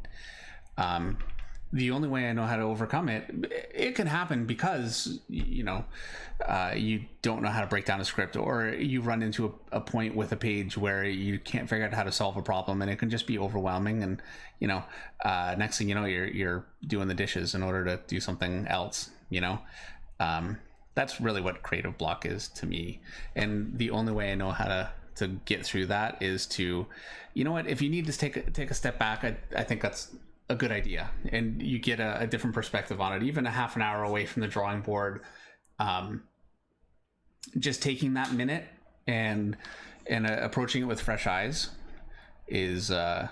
the only way I know how to overcome it can happen because you don't know how to break down a script, or you run into a point with a page where you can't figure out how to solve a problem, and it can just be overwhelming, and next thing you know, you're doing the dishes in order to do something else. That's really what creative block is to me. And the only way I know how to get through that is to, if you need to take a step back, I think that's a good idea. And you get a different perspective on it, even a half an hour away from the drawing board. Just taking that minute and approaching it with fresh eyes is a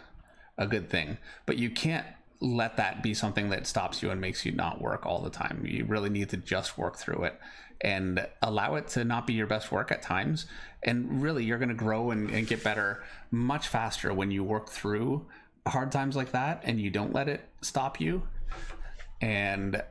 good thing. But you can't let that be something that stops you and makes you not work all the time. You really need to just work through it and allow it to not be your best work at times. And really, you're going to grow and get better much faster when you work through hard times like that and you don't let it stop you. And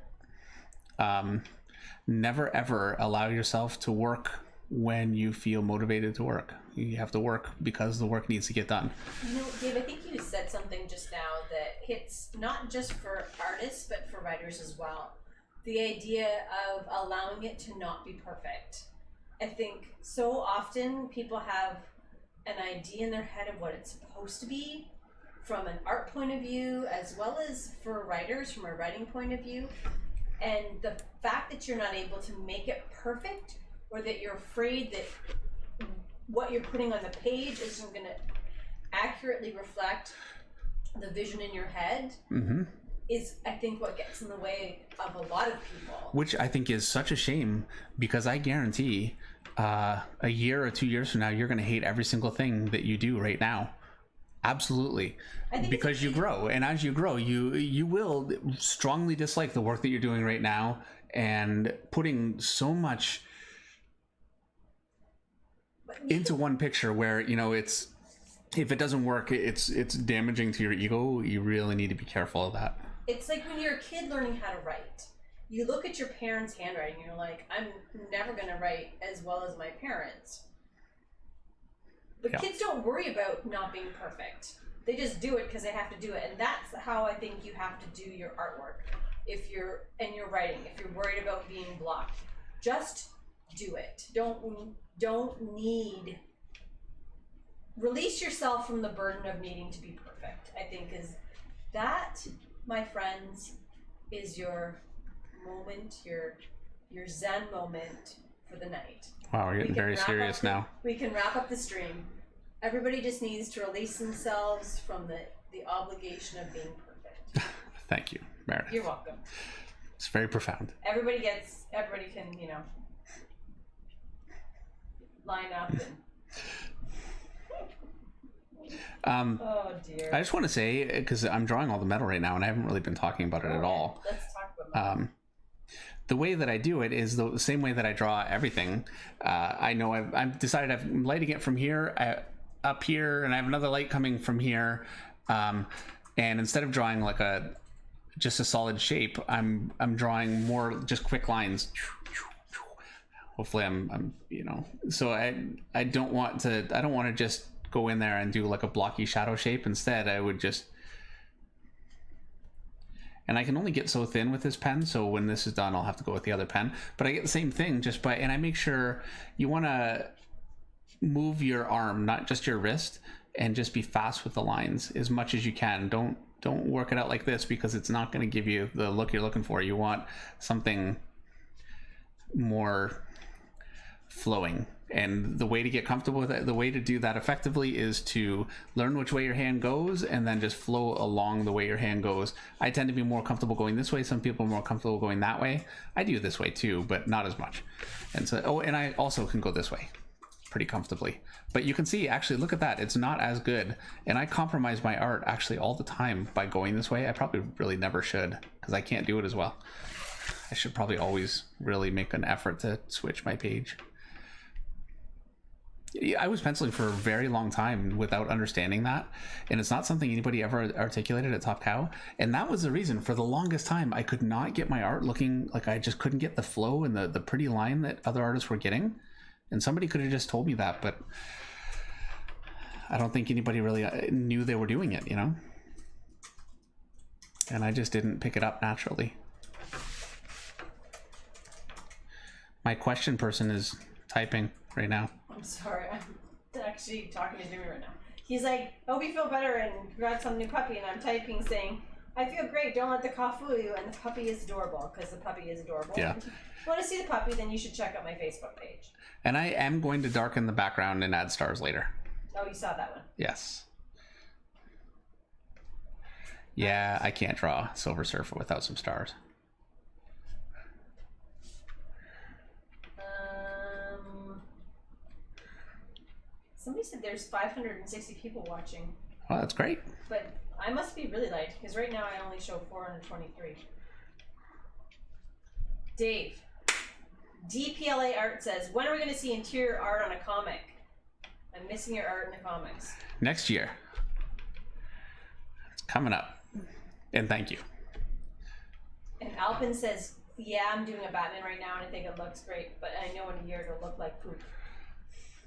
Never ever allow yourself to work when you feel motivated to work. You have to work because the work needs to get done. You know, Dave, I think you said something just now that hits not just for artists, but for writers as well. The idea of allowing it to not be perfect. I think so often people have an idea in their head of what it's supposed to be from an art point of view, as well as for writers from a writing point of view. And the fact that you're not able to make it perfect, or that you're afraid that what you're putting on the page isn't going to accurately reflect the vision in your head, is, I think, what gets in the way of a lot of people. Which I think is such a shame, because I guarantee a year or 2 years from now, you're going to hate every single thing that you do right now. Absolutely. Because you grow, and as you grow, you will strongly dislike the work that you're doing right now, and putting so much into one picture where, you know, it's, if it doesn't work, it's damaging to your ego. You really need to be careful of that. It's like when you're a kid learning how to write. You look at your parents' handwriting and you're like, I'm never going to write as well as my parents. But kids don't worry about not being perfect. They just do it because they have to do it. And that's how I think you have to do your artwork. If you're writing, if you're worried about being blocked, just do it. Don't need, release yourself from the burden of needing to be perfect. I think is that, my friends, is your moment, your Zen moment for the night. Wow, we're getting very serious now. We can wrap up the stream. Everybody just needs to release themselves from the obligation of being perfect. Thank you, Meredith. You're welcome. It's very profound. Everybody can, you know, line up and oh dear. I just want to say, because I'm drawing all the metal right now and I haven't really been talking about it at all. Let's talk about metal. The way that I do it is the same way that I draw everything. I know I've decided I'm lighting it from here up here, and I have another light coming from here. And instead of drawing like just a solid shape, I'm drawing more just quick lines. Hopefully I'm you know, so I don't want to just go in there and do like a blocky shadow shape. Instead, I would just, and I can only get so thin with this pen, so when this is done I'll have to go with the other pen, but I get the same thing and I make sure you want to move your arm, not just your wrist, and just be fast with the lines as much as you can. Don't work it out like this, because it's not going to give you the look you're looking for. You want something more flowing, and the way to get comfortable with it, the way to do that effectively, is to learn which way your hand goes and then just flow along the way your hand goes. I tend to be more comfortable going this way. Some people are more comfortable going that way. I do this way too, but not as much. And so, and I also can go this way pretty comfortably, but you can see, actually, look at that, it's not as good. And I compromise my art actually all the time by going this way. I probably really never should, because I can't do it as well. I should probably always really make an effort to switch my page. I was penciling for a very long time without understanding that, and it's not something anybody ever articulated at Top Cow, and that was the reason for the longest time I could not get my art looking like, I just couldn't get the flow and the pretty line that other artists were getting. And somebody could have just told me that, but I don't think anybody really knew they were doing it, you know? And I just didn't pick it up naturally. My question person is typing right now. I'm sorry, I'm actually talking to Jimmy right now. He's like, hope you feel better and congrats on the new puppy. And I'm typing saying, I feel great, don't let the cough fool you. And the puppy is adorable, because the puppy is adorable. Yeah. If you want to see the puppy, then you should check out my Facebook page. And I am going to darken the background and add stars later. Oh, you saw that one? Yes. Yeah, I can't draw Silver Surfer without some stars. Somebody said there's 560 people watching. Well, that's great. But I must be really light, because right now I only show 423. Dave, DPLA Art says, when are we going to see interior art on a comic? I'm missing your art in the comics. Next year. It's coming up. And thank you. And Alpin says, Yeah, I'm doing a Batman right now, and I think it looks great. But I know in a year it'll look like poop.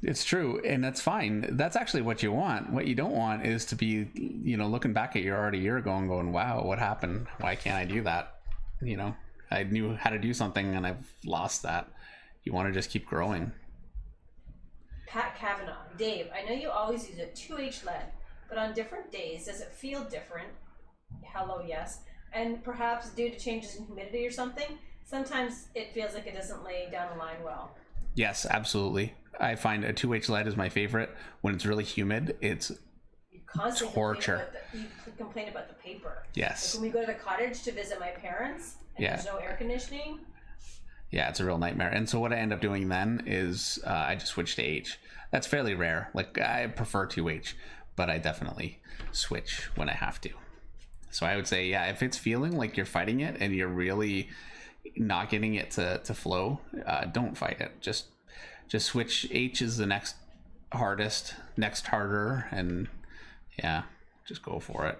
It's true, and that's fine. That's actually what you want. What you don't want is to be, looking back at your already year ago and going, wow, what happened? Why can't I do that? I knew how to do something and I've lost that. You want to just keep growing. Pat Kavanaugh. Dave, I know you always use a 2H lead, but on different days, does it feel different? Hello, yes. And perhaps due to changes in humidity or something, sometimes it feels like it doesn't lay down the line well. Yes, absolutely. I find a 2H lead is my favorite. When it's really humid, it's torture. You complain about the paper. Yes. Like when we go to the cottage to visit my parents and there's no air conditioning. Yeah, it's a real nightmare. And so what I end up doing then is I just switch to H. That's fairly rare. Like I prefer 2H, but I definitely switch when I have to. So I would say, yeah, if it's feeling like you're fighting it and you're really not getting it to flow, don't fight it. Just switch. H is the next hardest, next harder, and yeah, just go for it.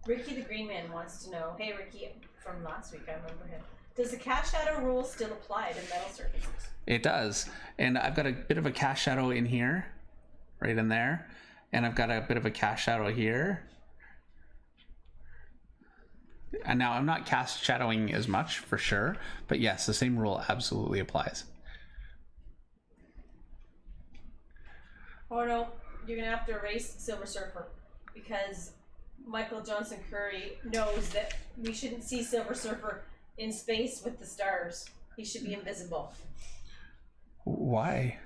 Ricky the Green Man wants to know, hey Ricky, from last week, I remember him. Does the cast shadow rule still apply to metal surfaces? It does. And I've got a bit of a cast shadow in here, right in there. And I've got a bit of a cast shadow here. And now I'm not cast shadowing as much for sure, but yes, the same rule absolutely applies. Oh no, you're gonna have to erase Silver Surfer because Michael Johnson Curry knows that we shouldn't see Silver Surfer in space with the stars. He should be invisible. Why?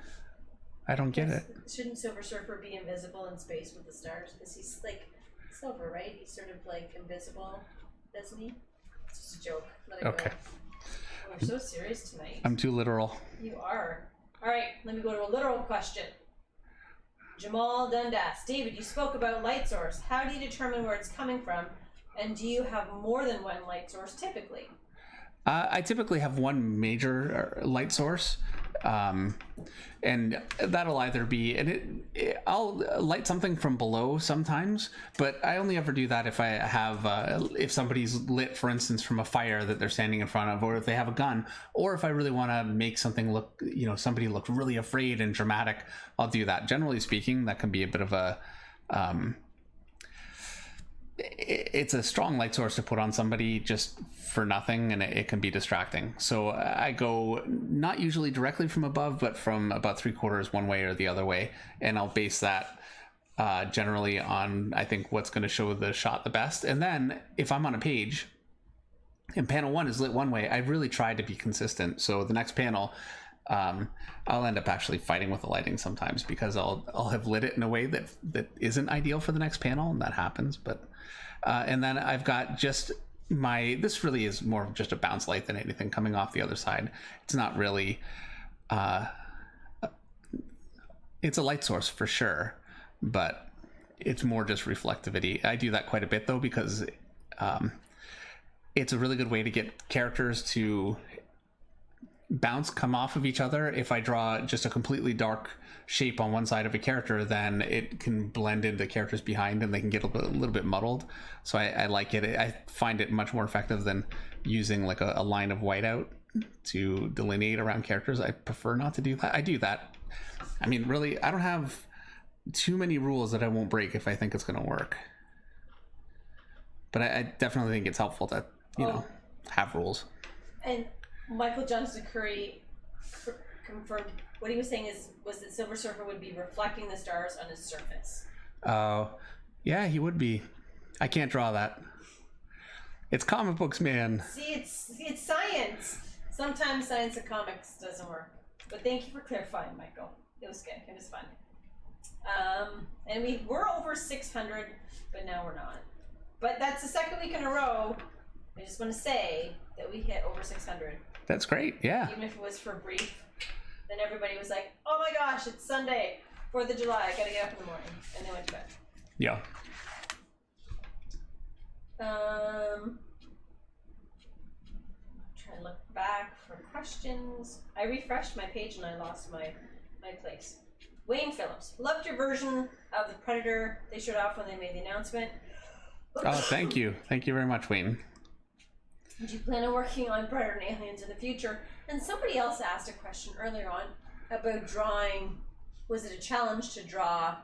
I don't get it. Shouldn't Silver Surfer be invisible in space with the stars? Because he's like silver, right? He's sort of like invisible, doesn't he? It's just a joke. Let it Okay. go. We're so serious tonight. I'm too literal. You are. All right, let me go to a literal question. Jamal Dundas. David, you spoke about light source. How do you determine where it's coming from? And do you have more than one light source typically? I typically have one major light source, and that'll either be, and I'll light something from below sometimes, but I only ever do that if I have, if somebody's lit, for instance, from a fire that they're standing in front of, or if they have a gun, or if I really want to make something look, somebody look really afraid and dramatic, I'll do that. Generally speaking, that can be a bit of a, it's a strong light source to put on somebody just for nothing, and it can be distracting. So I go not usually directly from above, but from about 3/4 one way or the other way, and I'll base that generally on, I think, what's going to show the shot the best. And then if I'm on a page and panel 1 is lit one way, I really try to be consistent. So the next panel, I'll end up actually fighting with the lighting sometimes because I'll have lit it in a way that isn't ideal for the next panel, and that happens. But and then I've got just this really is more of just a bounce light than anything coming off the other side. It's not really it's a light source for sure, but it's more just reflectivity. I do that quite a bit though, because it's a really good way to get characters to come off of each other. If I draw just a completely dark shape on one side of a character, then it can blend into characters behind and they can get a little bit muddled. So I like it. I find it much more effective than using like a line of whiteout to delineate around characters. I prefer not to do that. I do that. I mean, really, I don't have too many rules that I won't break if I think it's going to work. But I definitely think it's helpful to, have rules. And Michael Johnson Curry confirmed what he was saying was that Silver Surfer would be reflecting the stars on his surface. Oh, yeah, he would be. I can't draw that. It's comic books, man. See, it's science. Sometimes science and comics doesn't work. But thank you for clarifying, Michael. It was good. It was fun. And we were over 600, but now we're not. But that's the second week in a row. I just want to say that we hit over 600. That's great, yeah. Even if it was for brief. Then everybody was like, oh my gosh, it's Sunday, 4th of July, I gotta get up in the morning. And they went to bed. Yeah. Trying to look back for questions. I refreshed my page and I lost my place. Wayne Phillips, loved your version of the Predator they showed off when they made the announcement. Oh, thank you. Thank you very much, Wayne. Do you plan on working on Predator and Aliens in the future? And somebody else asked a question earlier on about drawing. Was it a challenge to draw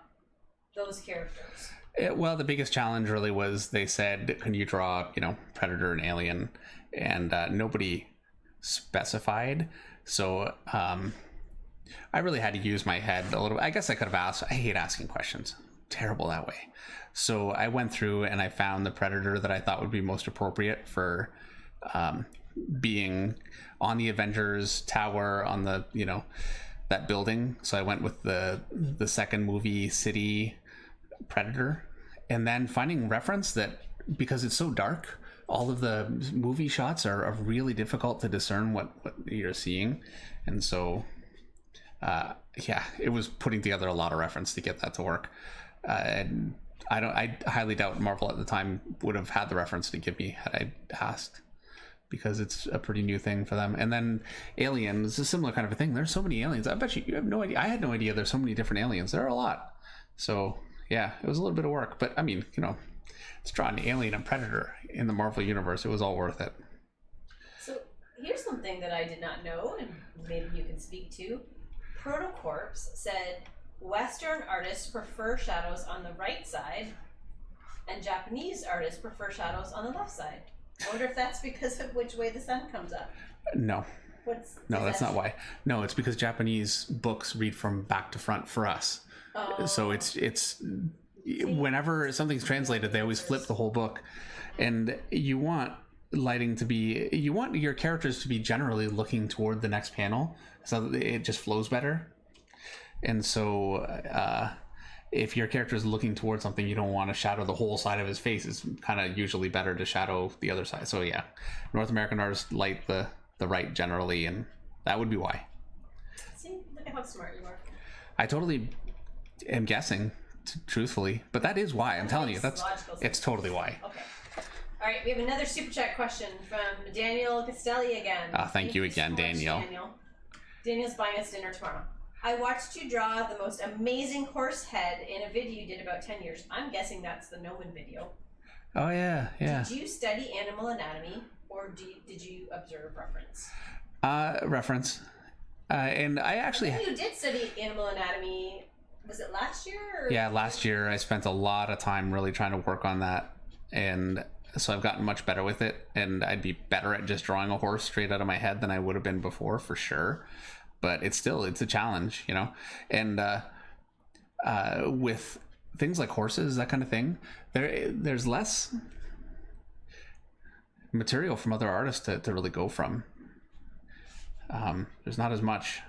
those characters? Well, the biggest challenge really was they said, can you draw, Predator and Alien? And nobody specified. So I really had to use my head a little bit. I guess I could have asked. I hate asking questions. Terrible that way. So I went through and I found the Predator that I thought would be most appropriate for being on the Avengers Tower on the, that building. So I went with the second movie City Predator, and then finding reference that, because it's so dark, all of the movie shots are really difficult to discern what you're seeing. And so it was putting together a lot of reference to get that to work. And I highly doubt Marvel at the time would have had the reference to give me had I asked, because it's a pretty new thing for them. And then Alien is a similar kind of a thing. There's so many aliens. I bet you have no idea. I had no idea there's so many different aliens. There are a lot. So yeah, it was a little bit of work, but I mean, it's drawing Alien and Predator in the Marvel universe. It was all worth it. So here's something that I did not know, and maybe you can speak to. Protocorps said Western artists prefer shadows on the right side, and Japanese artists prefer shadows on the left side. I wonder if that's because of which way the sun comes up. No. That's not why. No, it's because Japanese books read from back to front for us. Oh. So it's whenever something's translated, they always flip the whole book. And you want lighting to be, you want your characters to be generally looking toward the next panel so that it just flows better. And so if your character is looking towards something, you don't want to shadow the whole side of his face. It's kind of usually better to shadow the other side. So yeah, North American artists light the right generally, and that would be why. See, look at how smart you are. I totally am guessing, truthfully, but that is why. I'm telling you, it's totally why. Okay. All right, we have another super chat question from Daniel Castelli again. Thank you again, so Daniel. Daniel's buying us dinner tomorrow. I watched you draw the most amazing horse head in a video you did about 10 years. I'm guessing that's the Noman video. Oh, yeah. Did you study animal anatomy, or did you observe reference? Reference. And I actually... You did study animal anatomy, was it last year? Or? Yeah, last year. I spent a lot of time really trying to work on that. And so I've gotten much better with it. And I'd be better at just drawing a horse straight out of my head than I would have been before, for sure. But it's a challenge, and with things like horses, that kind of thing, there's less material from other artists to really go from. There's not as much.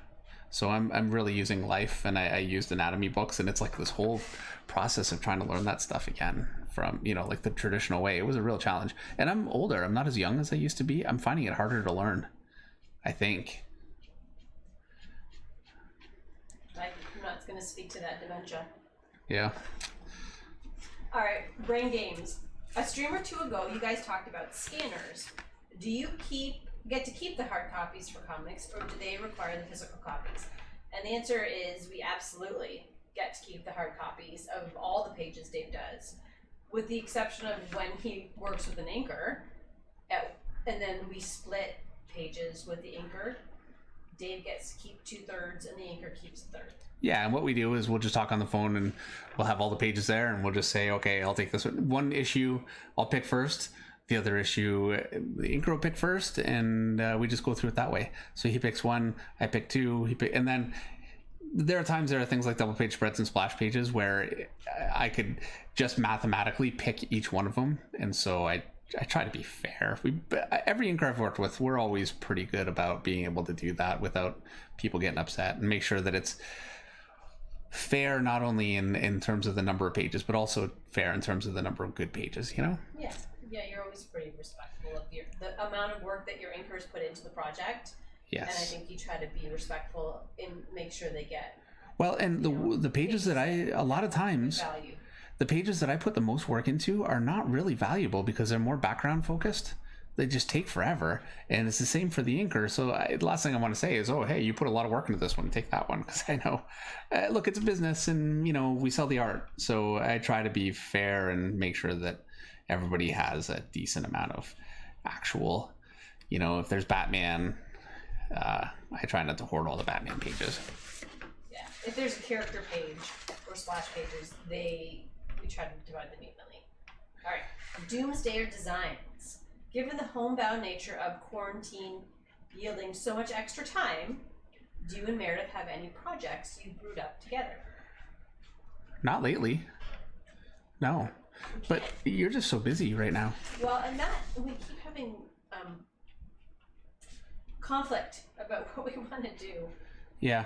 So I'm really using Life, and I used anatomy books, and it's like this whole process of trying to learn that stuff again from, like the traditional way. It was a real challenge. And I'm older. I'm not as young as I used to be. I'm finding it harder to learn, I think. I'm not going to speak to that dementia. Yeah. All right, Brain Games. A stream or two ago, you guys talked about scanners. Do you get to keep the hard copies for comics, or do they require the physical copies? And the answer is we absolutely get to keep the hard copies of all the pages Dave does, with the exception of when he works with an inker, and then we split pages with the inker. Dave gets to keep 2/3 and the inker keeps 1/3. Yeah, and what we do is we'll just talk on the phone, and we'll have all the pages there, and we'll just say, okay, I'll take this one issue, I'll pick first, the other issue the inker will pick first, and we just go through it that way. So he picks one, I pick two, and then there are things like double page spreads and splash pages where I could just mathematically pick each one of them, and so I try to be fair. Every inker I've worked with, we're always pretty good about being able to do that without people getting upset, and make sure that it's fair not only in terms of the number of pages, but also fair in terms of the number of good pages, Yeah, you're always pretty respectful of the amount of work that your inkers put into the project. Yes. And I think you try to be respectful and make sure they get... Well, and the pages that a lot of times... Value. The pages that I put the most work into are not really valuable because they're more background focused. They just take forever, and it's the same for the inker. So the last thing I want to say is, oh, hey, you put a lot of work into this one, take that one, because I know, look, it's a business, and we sell the art. So I try to be fair and make sure that everybody has a decent amount of actual you know, if there's Batman, I try not to hoard all the Batman pages. Yeah, if there's a character page or splash pages, we try to divide them evenly. All right, Doomsdayer Designs. Given the homebound nature of quarantine yielding so much extra time, do you and Meredith have any projects you brewed up together? Not lately. No. But you're just so busy right now. Well, and we keep having conflict about what we want to do. Yeah.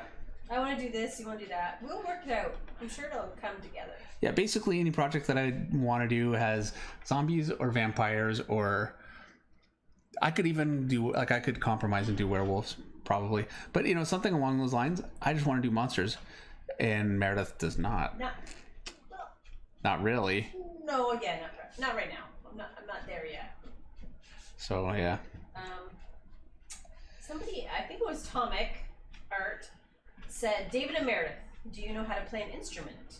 I want to do this, you want to do that. We'll work it out. I'm sure it'll come together. Yeah, basically any project that I want to do has zombies or vampires, or I could even do, like, I could compromise and do werewolves, probably. But, you know, something along those lines, I just want to do monsters. And Meredith does not. Not really. No, yeah, not right now. I'm not there yet. So, yeah. Somebody, I think it was Tomic Art, said, David and Meredith, do you know how to play an instrument?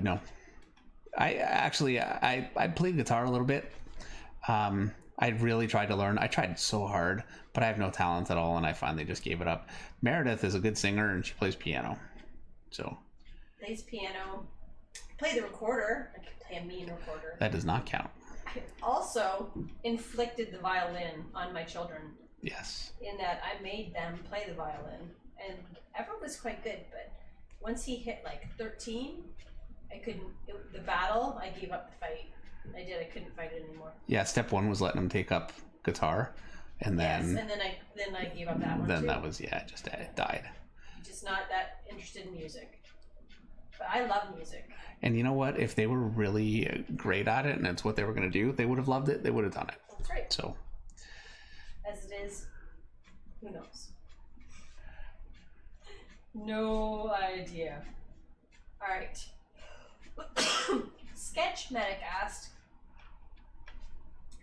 No. I played guitar a little bit. I really tried to learn. I tried so hard, but I have no talent at all, and I finally just gave it up. Meredith is a good singer, and she plays piano. So. Plays piano. Play the recorder. I can play a mean recorder. That does not count. I also inflicted the violin on my children. Yes. In that I made them play the violin, and Everett was quite good, but once he hit like 13, I couldn't. The battle, I gave up the fight. I couldn't fight it anymore. Yeah, step one was letting him take up guitar, and then yes, and then I gave up that one. Then too. that was just died. Just not that interested in music, but I love music. And you know what? If they were really great at it, and it's what they were going to do, they would have loved it. They would have done it. That's right. So, as it is, who knows? No idea. All right. Sketch Medic asked,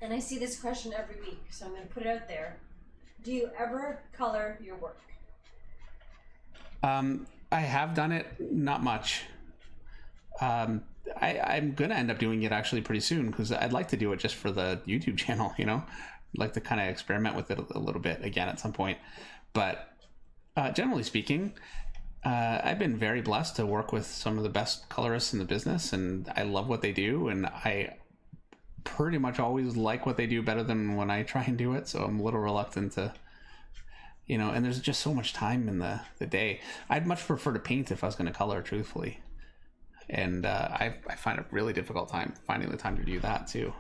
and I see this question every week, so I'm going to put it out there. Do you ever color your work? I have done it, not much. I'm going to end up doing it actually pretty soon, because I'd like to do it just for the YouTube channel, you know? I'd like to kind of experiment with it a little bit again at some point. But generally speaking, I've been very blessed to work with some of the best colorists in the business, and I love what they do, and I pretty much always like what they do better than when I try and do it, so I'm a little reluctant to, you know, and there's just so much time in the day. I'd much prefer to paint if I was going to color, truthfully. And I find a really difficult time finding the time to do that too.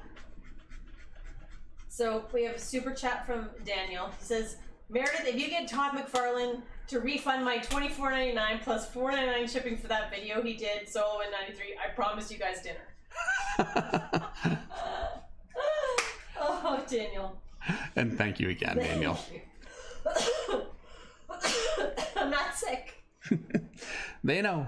So we have a super chat from Daniel. He says, Meredith, if you get Todd McFarlane to refund my $24.99 plus $4.99 shipping for that video he did solo in '93, I promise you guys dinner. Oh, Daniel. And thank you again, Daniel. I'm not sick. They know.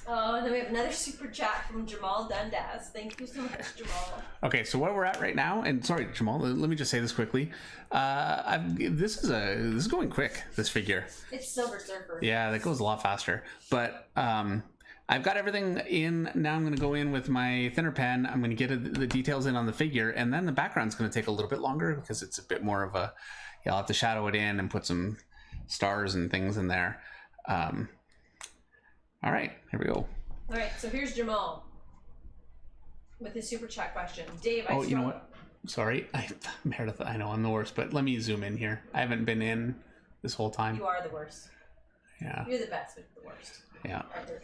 And then we have another super chat from Jamal Dundas. Thank you so much, Jamal. Okay, so where we're at right now, and sorry, Jamal, let me just say this quickly. This is going quick, this figure. It's Silver Surfer. Yeah, that goes a lot faster. But I've got everything in. Now I'm going to go in with my thinner pen. I'm going to get the details in on the figure, and then the background's going to take a little bit longer because it's a bit more of a, I'll have to shadow it in and put some stars and things in there. All right, here we go. All right, so here's Jamal with his super chat question. Dave, you know what? Sorry, Meredith, I know I'm the worst, but let me zoom in here. I haven't been in this whole time. You are the worst. Yeah. You're the best, but the worst. Yeah. All right, there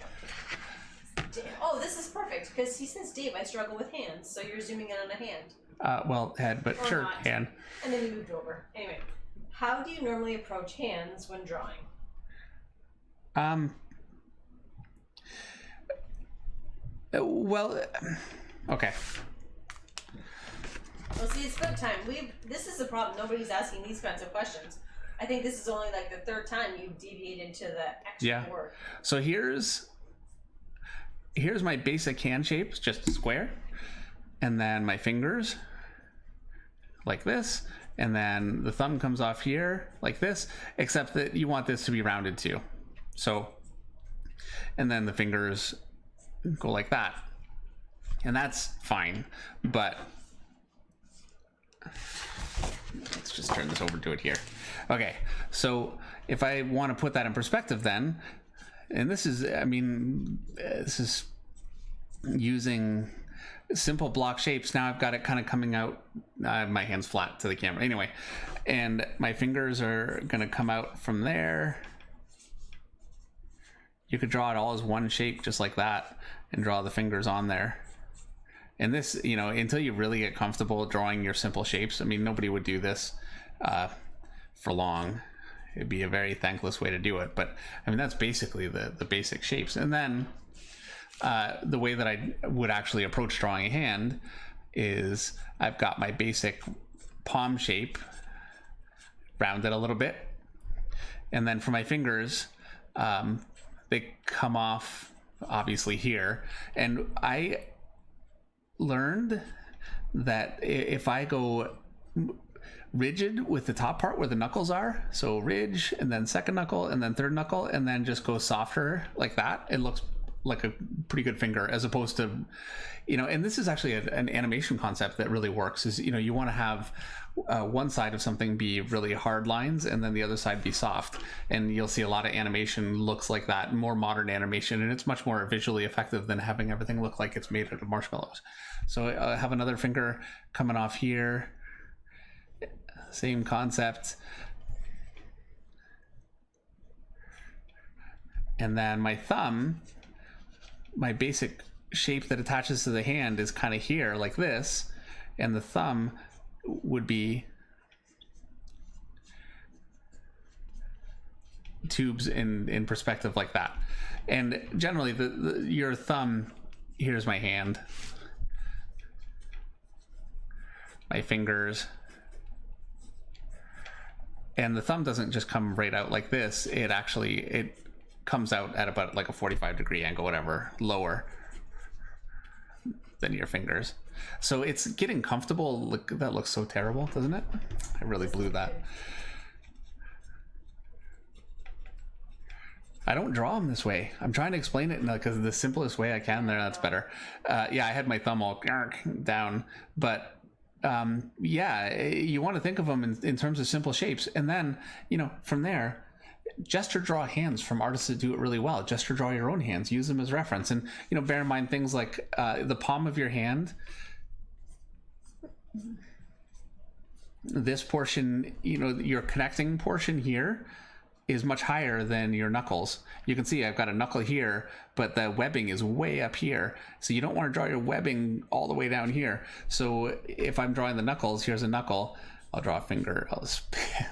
we go. Oh, this is perfect, because he says, Dave, I struggle with hands, so you're zooming in on a hand. Well, head, but or sure, not. hand. And then we moved over. Anyway, how do you normally approach hands when drawing? Well, okay. Well, see, it's about time. This is the problem. Nobody's asking these kinds of questions. I think this is only like the third time you've deviated to the extra work. So here's my basic hand shapes, just square, and then my fingers like this, and then the thumb comes off here like this, except that you want this to be rounded too. So, and then the fingers go like that, and that's fine. But let's just turn this over to it here. Okay, so if I want to put that in perspective then, and this is, I mean, this is using simple block shapes. Now I've got it kind of coming out, my hand's flat to the camera anyway, and my fingers are going to come out from there. You could draw it all as one shape just like that and draw the fingers on there. And this, you know, until you really get comfortable drawing your simple shapes, I mean, nobody would do this for long. It'd be a very thankless way to do it. But I mean, that's basically the basic shapes. And then the way that I would actually approach drawing a hand is I've got my basic palm shape, rounded a little bit. And then for my fingers, they come off obviously here. And I learned that if I go rigid with the top part where the knuckles are, so ridge and then second knuckle and then third knuckle, and then just go softer like that, it looks like a pretty good finger, as opposed to, you know, and this is actually an animation concept that really works, is, you know, you want to have one side of something be really hard lines and then the other side be soft, and you'll see a lot of animation looks like that, more modern animation, and it's much more visually effective than having everything look like it's made out of marshmallows. So I have another finger coming off here, same concept, and then my thumb, my basic shape that attaches to the hand is kind of here like this, and the thumb would be tubes in perspective like that. And generally your thumb, here's my hand, my fingers, and the thumb doesn't just come right out like this, it comes out at about like a 45-degree angle, whatever, lower than your fingers. So it's getting comfortable. Look, that looks so terrible, doesn't it? I really blew that. I don't draw them this way. I'm trying to explain it because the simplest way I can there, that's better. Yeah, I had my thumb all down, but yeah, you want to think of them in terms of simple shapes. And then, you know, from there, gesture draw hands from artists that do it really well. Gesture draw your own hands, use them as reference. And, you know, bear in mind things like the palm of your hand, this portion, you know, your connecting portion here is much higher than your knuckles. You can see I've got a knuckle here, but the webbing is way up here. So you don't want to draw your webbing all the way down here. So if I'm drawing the knuckles, here's a knuckle, I'll draw a finger.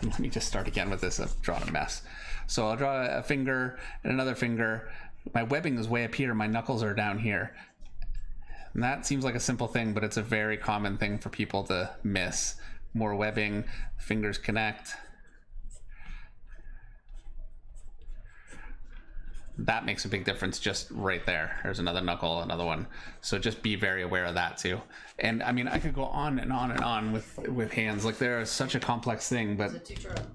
Let me just start again with this. I've drawn a mess. So I'll draw a finger and another finger. My webbing is way up here. My knuckles are down here. And that seems like a simple thing, but it's a very common thing for people to miss. More webbing, fingers connect. That makes a big difference just right there. There's another knuckle, another one. So just be very aware of that too. And I mean, I could go on and on and on with hands. Like they're such a complex thing, but... There's a tutorial.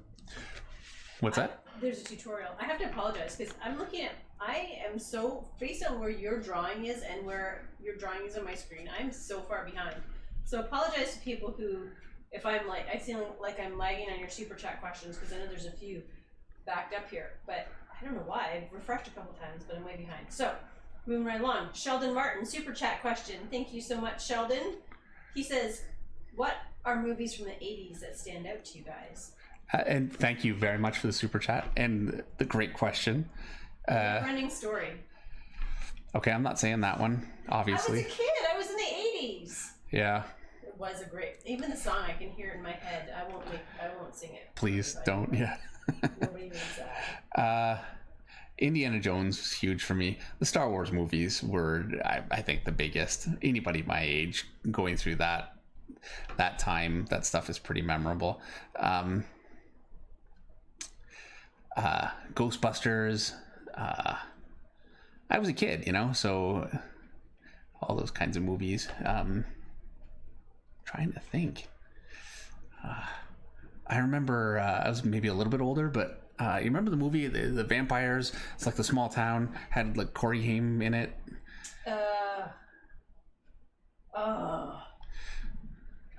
What's that? There's a tutorial. I have to apologize because I'm looking at, I am so, based on where your drawing is and where your drawing is on my screen, I'm so far behind. So apologize to people who, if I'm like, I feel like I'm lagging on your super chat questions because I know there's a few backed up here, but I don't know why. I've refreshed a couple times, but I'm way behind. So, moving right along. Sheldon Martin, super chat question. Thank you so much, Sheldon. He says, what are movies from the 80s that stand out to you guys? And thank you very much for the super chat and the great question. Running Story. Okay, I'm not saying that one, obviously. I was a kid. I was in the 80s. Yeah. It was a great, even the song, I can hear it in my head. I won't sing it. Please don't, yeah. Nobody needs that. Indiana Jones was huge for me. The Star Wars movies were, I think, the biggest. Anybody my age going through that time, that stuff is pretty memorable. Ghostbusters. I was a kid, you know, so all those kinds of movies. Trying to think. I remember I was maybe a little bit older, but you remember the movie the Vampires? It's like the small town, had like Corey Haim in it.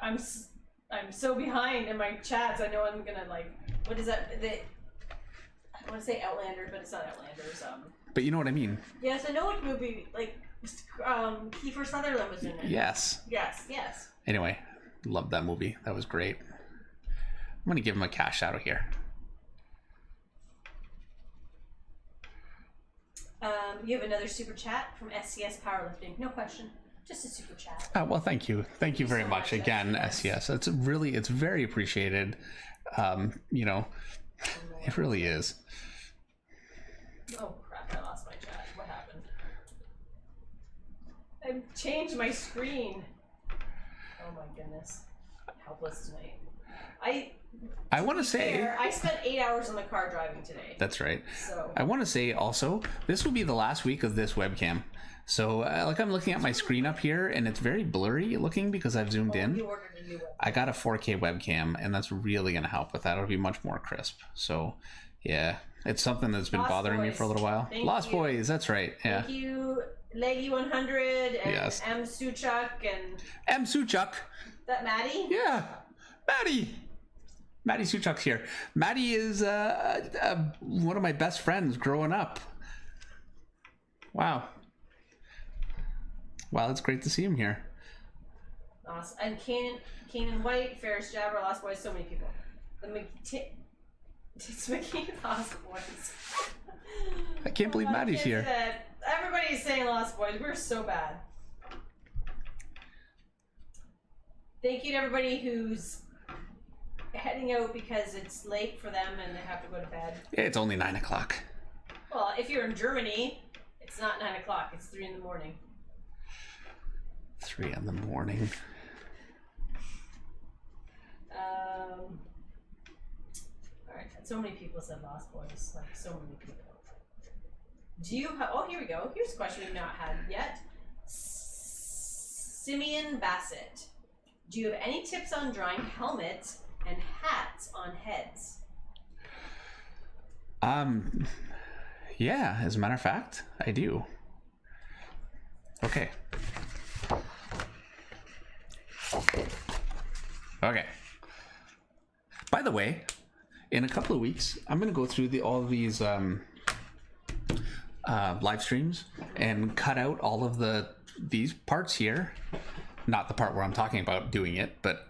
I'm I'm so behind in my chats. I know I'm gonna like, what is that? I want to say Outlander, but it's not Outlanders. But you know what I mean. Yes, I know what movie. Like, Kiefer Sutherland was in it. Yes. Yes. Yes. Anyway, loved that movie. That was great. I'm gonna give him a cash shout out here. You have another super chat from SCS Powerlifting. No question, just a super chat. Well, thank you very so much much, again, SCS. It's very appreciated. You know, it really is. Oh crap! I lost my chat. What happened? I changed my screen. Oh my goodness, I'm helpless tonight. I want to say I spent 8 hours in the car driving today. That's right. So I want to say also this will be the last week of this webcam. So like I'm looking at my screen up here and it's very blurry looking because I've zoomed in. You ordered a new webcam. I got a 4K webcam and that's really going to help with that. It'll be much more crisp. So yeah, it's something that's been bothering me for a little while. Lost Boys, that's right. Yeah. Thank you, Leggy 100 and yes. M Suchuk and M Suchuk. That Maddie? Yeah, Maddie Suchuk's here. Maddie is one of my best friends growing up. Wow. Wow, it's great to see him here. Awesome. And Kanan White, Ferris Jabber, Lost Boys, so many people. It's Mickey Lost Boys. I can't believe Maddie's here. Everybody's saying Lost Boys. We're so bad. Thank you to everybody who's heading out because it's late for them and they have to go to bed. It's only 9 o'clock. Well, if you're in Germany, it's not 9 o'clock. It's 3 in the morning. 3 in the morning. Alright, so many people said Lost Boys. Like, so many people. Do you have... Oh, here we go. Here's a question we've not had yet. Simeon Bassett. Do you have any tips on drawing helmets and hats on heads? Yeah, as a matter of fact, I do. Okay. By the way, in a couple of weeks, I'm going to go through all of these live streams and cut out all of these parts here. Not the part where I'm talking about doing it, but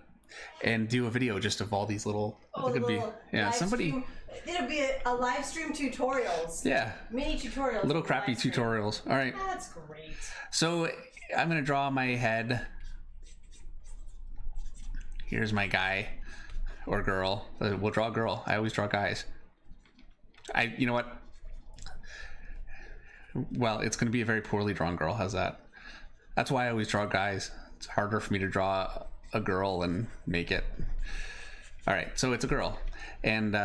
and do a video just of all these little. Oh, could be, yeah, somebody. Stream. It'll be a live stream tutorials. Yeah. Mini tutorials. Little crappy tutorials. All right. That's great. So I'm gonna draw my head. Here's my guy or girl. We'll draw a girl. I always draw guys. You know what? Well, it's gonna be a very poorly drawn girl. How's that? That's why I always draw guys. It's harder for me to draw a girl and make it. All right, so it's a girl, and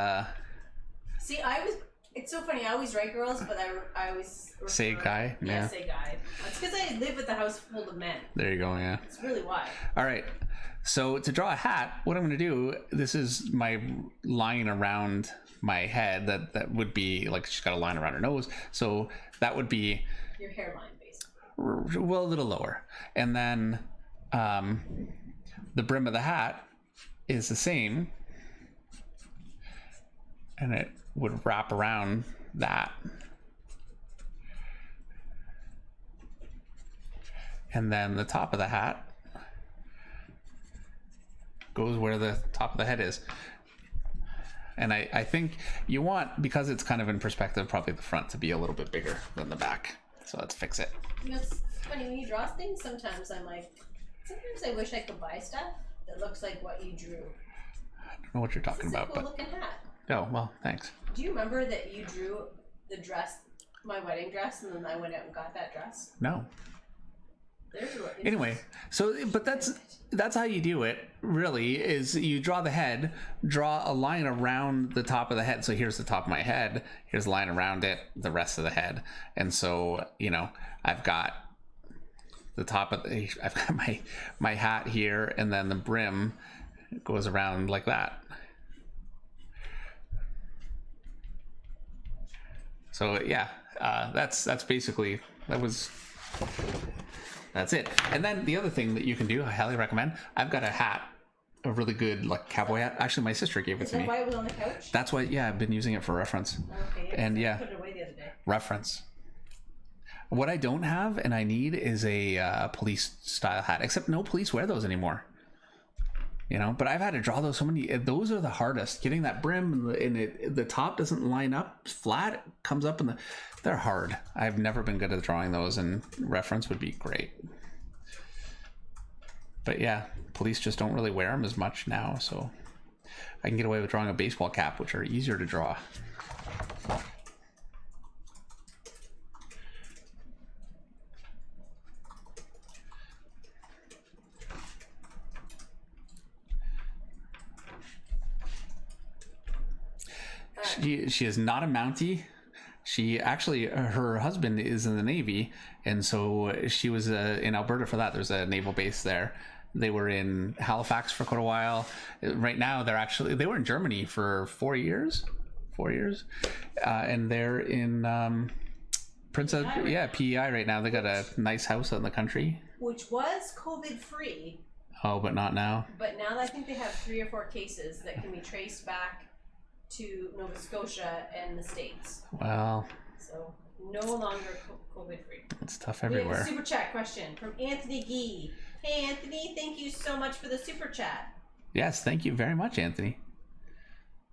see, it's so funny. I always write girls, but I always say guy. Yeah, say guy. That's because I live with a house full of men. There you go. Yeah. It's really why. All right. So to draw a hat, what I'm going to do, this is my line around my head. That would be like she's got a line around her nose. So that would be your hairline, basically. Well, a little lower, and then the brim of the hat is the same, and it would wrap around that, and then the top of the hat goes where the top of the head is. And I think you want, because it's kind of in perspective, probably the front to be a little bit bigger than the back. So let's fix it. It's funny when you draw things, sometimes I'm like, sometimes I wish I could buy stuff that looks like what you drew. I don't know what you're talking about. It's a cool looking hat. Oh, well, thanks. Do you remember that you drew the dress, my wedding dress, and then I went out and got that dress? No. Anyway, so but that's how you do it, really, is you draw the head, draw a line around the top of the head. So here's the top of my head, here's a line around it, the rest of the head. And so, you know, I've got the top of I've got my hat here, and then the brim goes around like that. So yeah, that's basically, that's it. And then the other thing that you can do, I highly recommend, I've got a hat a really good like cowboy hat. Actually, my sister gave it Is to that me. why it was on the couch? That's why, yeah, I've been using it for reference. Okay. And I put it away the other day. Reference. What I don't have and I need is a police style hat, except no police wear those anymore. You know, but I've had to draw those so many. Those are the hardest. Getting that brim and the top doesn't line up flat. It comes up they're hard. I've never been good at drawing those, and reference would be great. But yeah, police just don't really wear them as much now, so I can get away with drawing a baseball cap, which are easier to draw. She is not a Mountie. She actually, her husband is in the Navy, and so she was in Alberta for that. There's a naval base there. They were in Halifax for quite a while. Right now, they were in Germany for 4 years, and they're in Princess, PEI right now. They got a nice house out in the country, which was COVID free. Oh, but not now. But now I think they have 3 or 4 cases that can be traced back to Nova Scotia and the States. Well, so no longer COVID free. It's tough everywhere. We have a super chat question from Anthony Gee. Hey Anthony, thank you so much for the super chat. Yes, thank you very much, Anthony.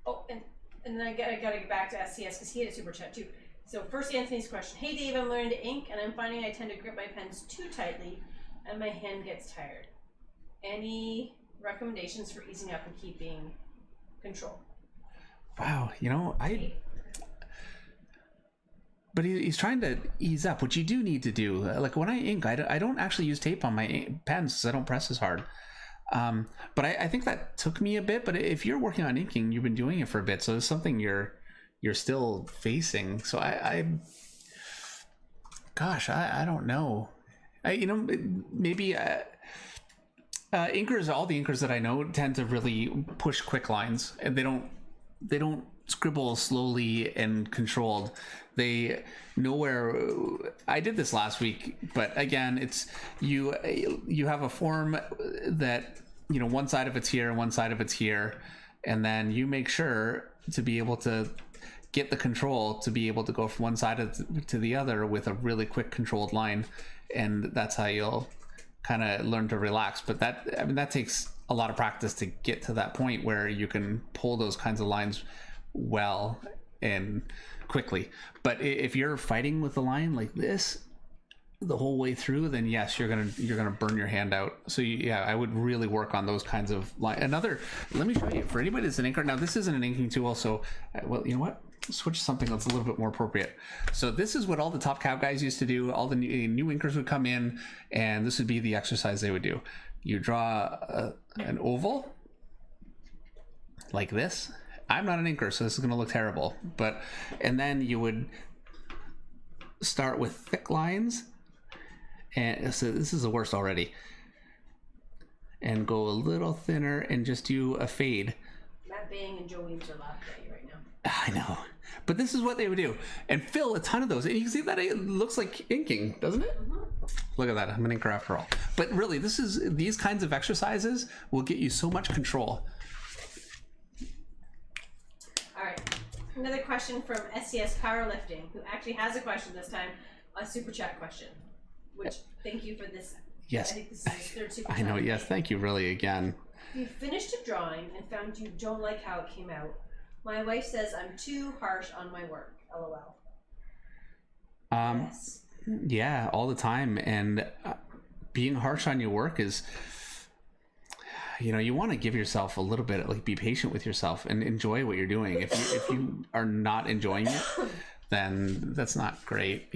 Oh, and then I gotta get back to SCS because he had a super chat too. So first Anthony's question. Hey Dave, I'm learning to ink and I'm finding I tend to grip my pens too tightly and my hand gets tired. Any recommendations for easing up and keeping control? Wow, you know, but he's trying to ease up, which you do need to do. Like when I ink, I don't actually use tape on my pens because I don't press as hard. But I think that took me a bit. But if you're working on inking, you've been doing it for a bit, so it's something you're still facing. So I don't know. Maybe inkers, all the inkers that I know tend to really push quick lines, and they don't scribble slowly and controlled. They know where. I did this last week, but again, it's you have a form that, you know, one side of it's here and one side of it's here, and then you make sure to be able to get the control to be able to go from one side to the other with a really quick controlled line, and that's how you'll kind of learn to relax. But that takes a lot of practice to get to that point where you can pull those kinds of lines well and quickly. But if you're fighting with the line like this the whole way through, then yes, you're gonna burn your hand out. So I would really work on those kinds of line. Let me show you for anybody that's an inker. Now this isn't an inking tool, so well, you know what? Switch to something that's a little bit more appropriate. So this is what all the top cab guys used to do. All the new inkers would come in, and this would be the exercise they would do. You draw an oval like this. I'm not an inker, so this is going to look terrible. And then you would start with thick lines, and so this is the worst already. And go a little thinner and just do a fade. Matt Bang and Joe Weems are laughing at you right now. I know, but this is what they would do, and fill a ton of those. And you can see that it looks like inking, doesn't it? Mm-hmm. Look at that. I'm an inker after all. But really, these kinds of exercises will get you so much control. All right, another question from SCS Powerlifting, who actually has a question this time, a super chat question. Which thank you for this. Yes, I think this is his third super chat. I know. Yes, thank you. Really, again. You finished a drawing and found you don't like how it came out. My wife says I'm too harsh on my work. LOL. Yes. Yeah, all the time. And being harsh on your work is, you want to give yourself a little bit, like be patient with yourself and enjoy what you're doing. If you are not enjoying it, then that's not great,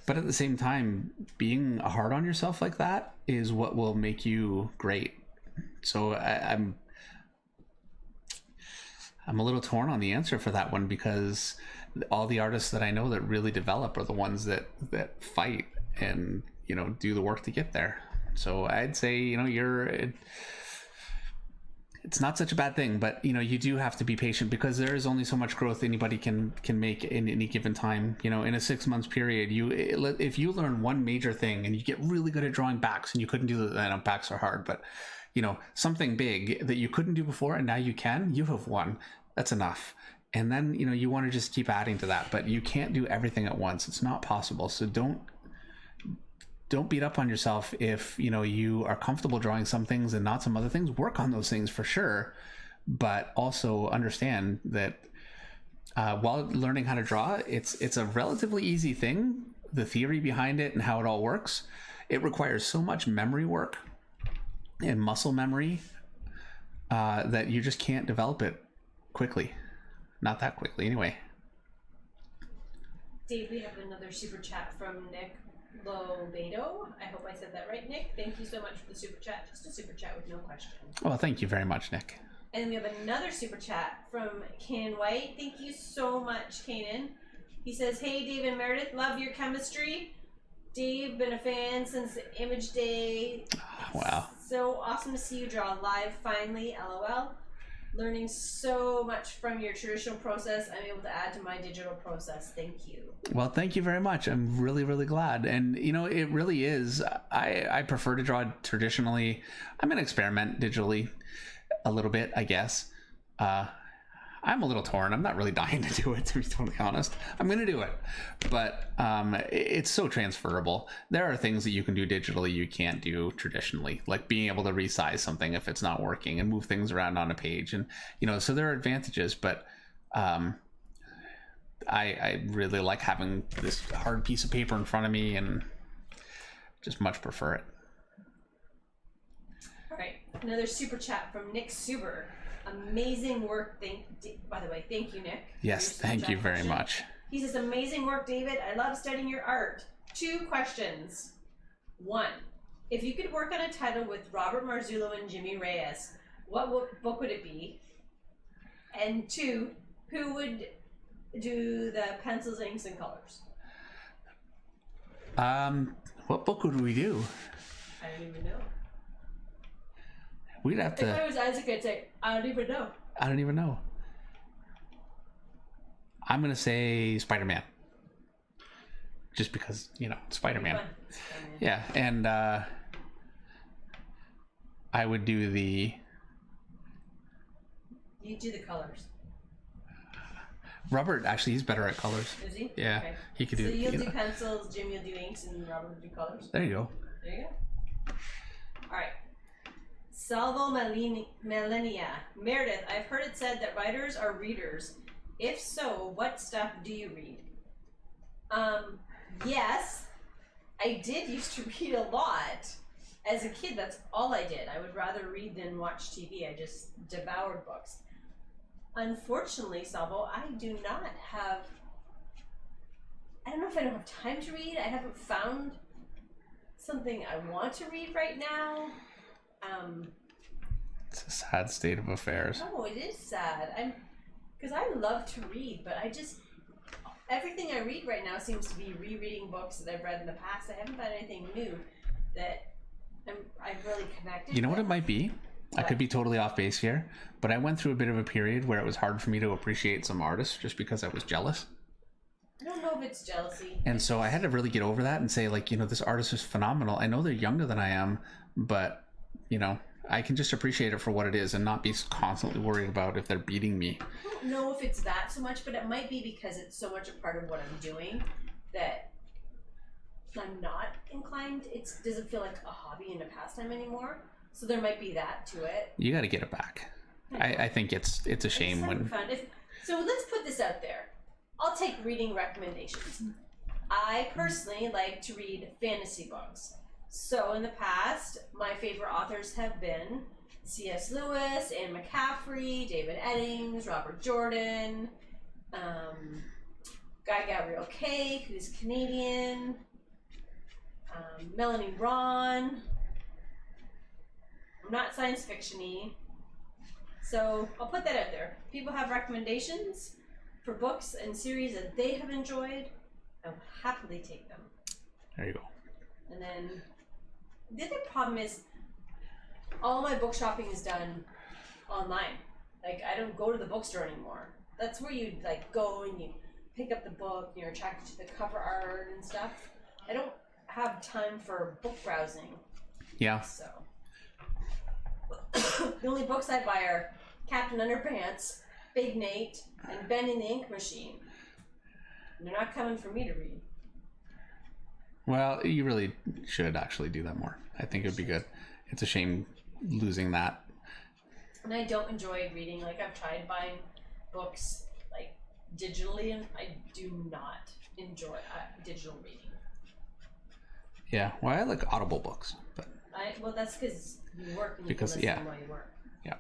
But at the same time, being hard on yourself like that is what will make you great. So I'm a little torn on the answer for that one, because all the artists that I know that really develop are the ones that fight and do the work to get there. So I'd say you're it's not such a bad thing, but you do have to be patient because there is only so much growth anybody can make in any given time. In a 6 months period, if you learn one major thing and you get really good at drawing backs, and you couldn't do that. I know backs are hard, but something big that you couldn't do before and now you have won. That's enough. And then you want to just keep adding to that, but you can't do everything at once. It's not possible. So don't beat up on yourself if you are comfortable drawing some things and not some other things. Work on those things for sure, but also understand that while learning how to draw, it's a relatively easy thing. The theory behind it and how it all works, it requires so much memory work and muscle memory that you just can't develop it quickly. Not that quickly anyway. Dave, we have another super chat from Nick Lobedo. I hope I said that right, Nick. Thank you so much for the super chat. Just a super chat with no question. Well, thank you very much, Nick. And we have another super chat from Kanan White. Thank you so much, Kanan. He says, hey, Dave and Meredith, love your chemistry. Dave, been a fan since the Image Day. Wow. So awesome to see you draw live finally, LOL. Learning so much from your traditional process. I'm able to add to my digital process. Thank you. Well, thank you very much. I'm really, really glad. And, it really is. I prefer to draw traditionally. I'm going to experiment digitally a little bit, I guess. I'm a little torn. I'm not really dying to do it, to be totally honest. I'm going to do it. But it's so transferable. There are things that you can do digitally you can't do traditionally, like being able to resize something if it's not working and move things around on a page. And, so there are advantages, but I really like having this hard piece of paper in front of me and just much prefer it. All right. Another super chat from Nick Suber. Amazing work. By the way, thank you, Nick. Yes, thank you very much. He says, amazing work, David. I love studying your art. 2 questions. 1, if you could work on a title with Robert Marzullo and Jimmy Reyes, what book would it be? And 2, who would do the pencils, inks, and colors? What book would we do? I don't even know. We'd have to. If I was Isaac, I'd say, I don't even know. I don't even know. I'm going to say Spider-Man. Just because, Spider-Man. Yeah, and I would do the... You do the colors. Robert, actually, he's better at colors. Is he? Yeah, okay. he could do... So you'll do pencils, Jim you'll do inks, and Robert will do colors? There you go. There you go. All right. Salvo Millennia. Meredith, I've heard it said that writers are readers. If so, what stuff do you read? Yes, I did used to read a lot. As a kid, that's all I did. I would rather read than watch TV. I just devoured books. Unfortunately, Salvo, I do not have... I don't know if I don't have time to read. I haven't found something I want to read right now. It's a sad state of affairs. Oh, it is sad. Because I love to read, but everything I read right now seems to be rereading books that I've read in the past. I haven't found anything new that I've really connected You know with. what it might be? What? I could be totally off base here, but I went through a bit of a period where it was hard for me to appreciate some artists just because I was jealous. I don't know if it's jealousy. And so I had to really get over that and say, this artist is phenomenal. I know they're younger than I am, but, I can just appreciate it for what it is and not be constantly worried about if they're beating me. I don't know if it's that so much, but it might be because it's so much a part of what I'm doing that I'm not inclined. It doesn't feel like a hobby and a pastime anymore. So there might be that to it. You got to get it back. I think it's a shame when... Fun. So let's put this out there. I'll take reading recommendations. I personally like to read fantasy books. So in the past, my favorite authors have been C.S. Lewis, Anne McCaffrey, David Eddings, Robert Jordan, Guy Gabriel Kay, who's Canadian, Melanie Ron. I'm not science fiction-y. So I'll put that out there. If people have recommendations for books and series that they have enjoyed, I'll happily take them. There you go. And then the other problem is all my book shopping is done online. Like, I don't go to the bookstore anymore. That's where you like go and you pick up the book and you're attracted to the cover art and stuff. I don't have time for book browsing. Yeah. So the only books I buy are Captain Underpants, Big Nate, and Ben in the Ink Machine. And they're not coming for me to read. Well, you really should actually do that more. I think it'd be good. It's a shame losing that. And I don't enjoy reading. Like, I've tried buying books like digitally, and I do not enjoy digital reading. Yeah, well, I like Audible books, but Well, that's because you work and you can listen while you work. Yeah.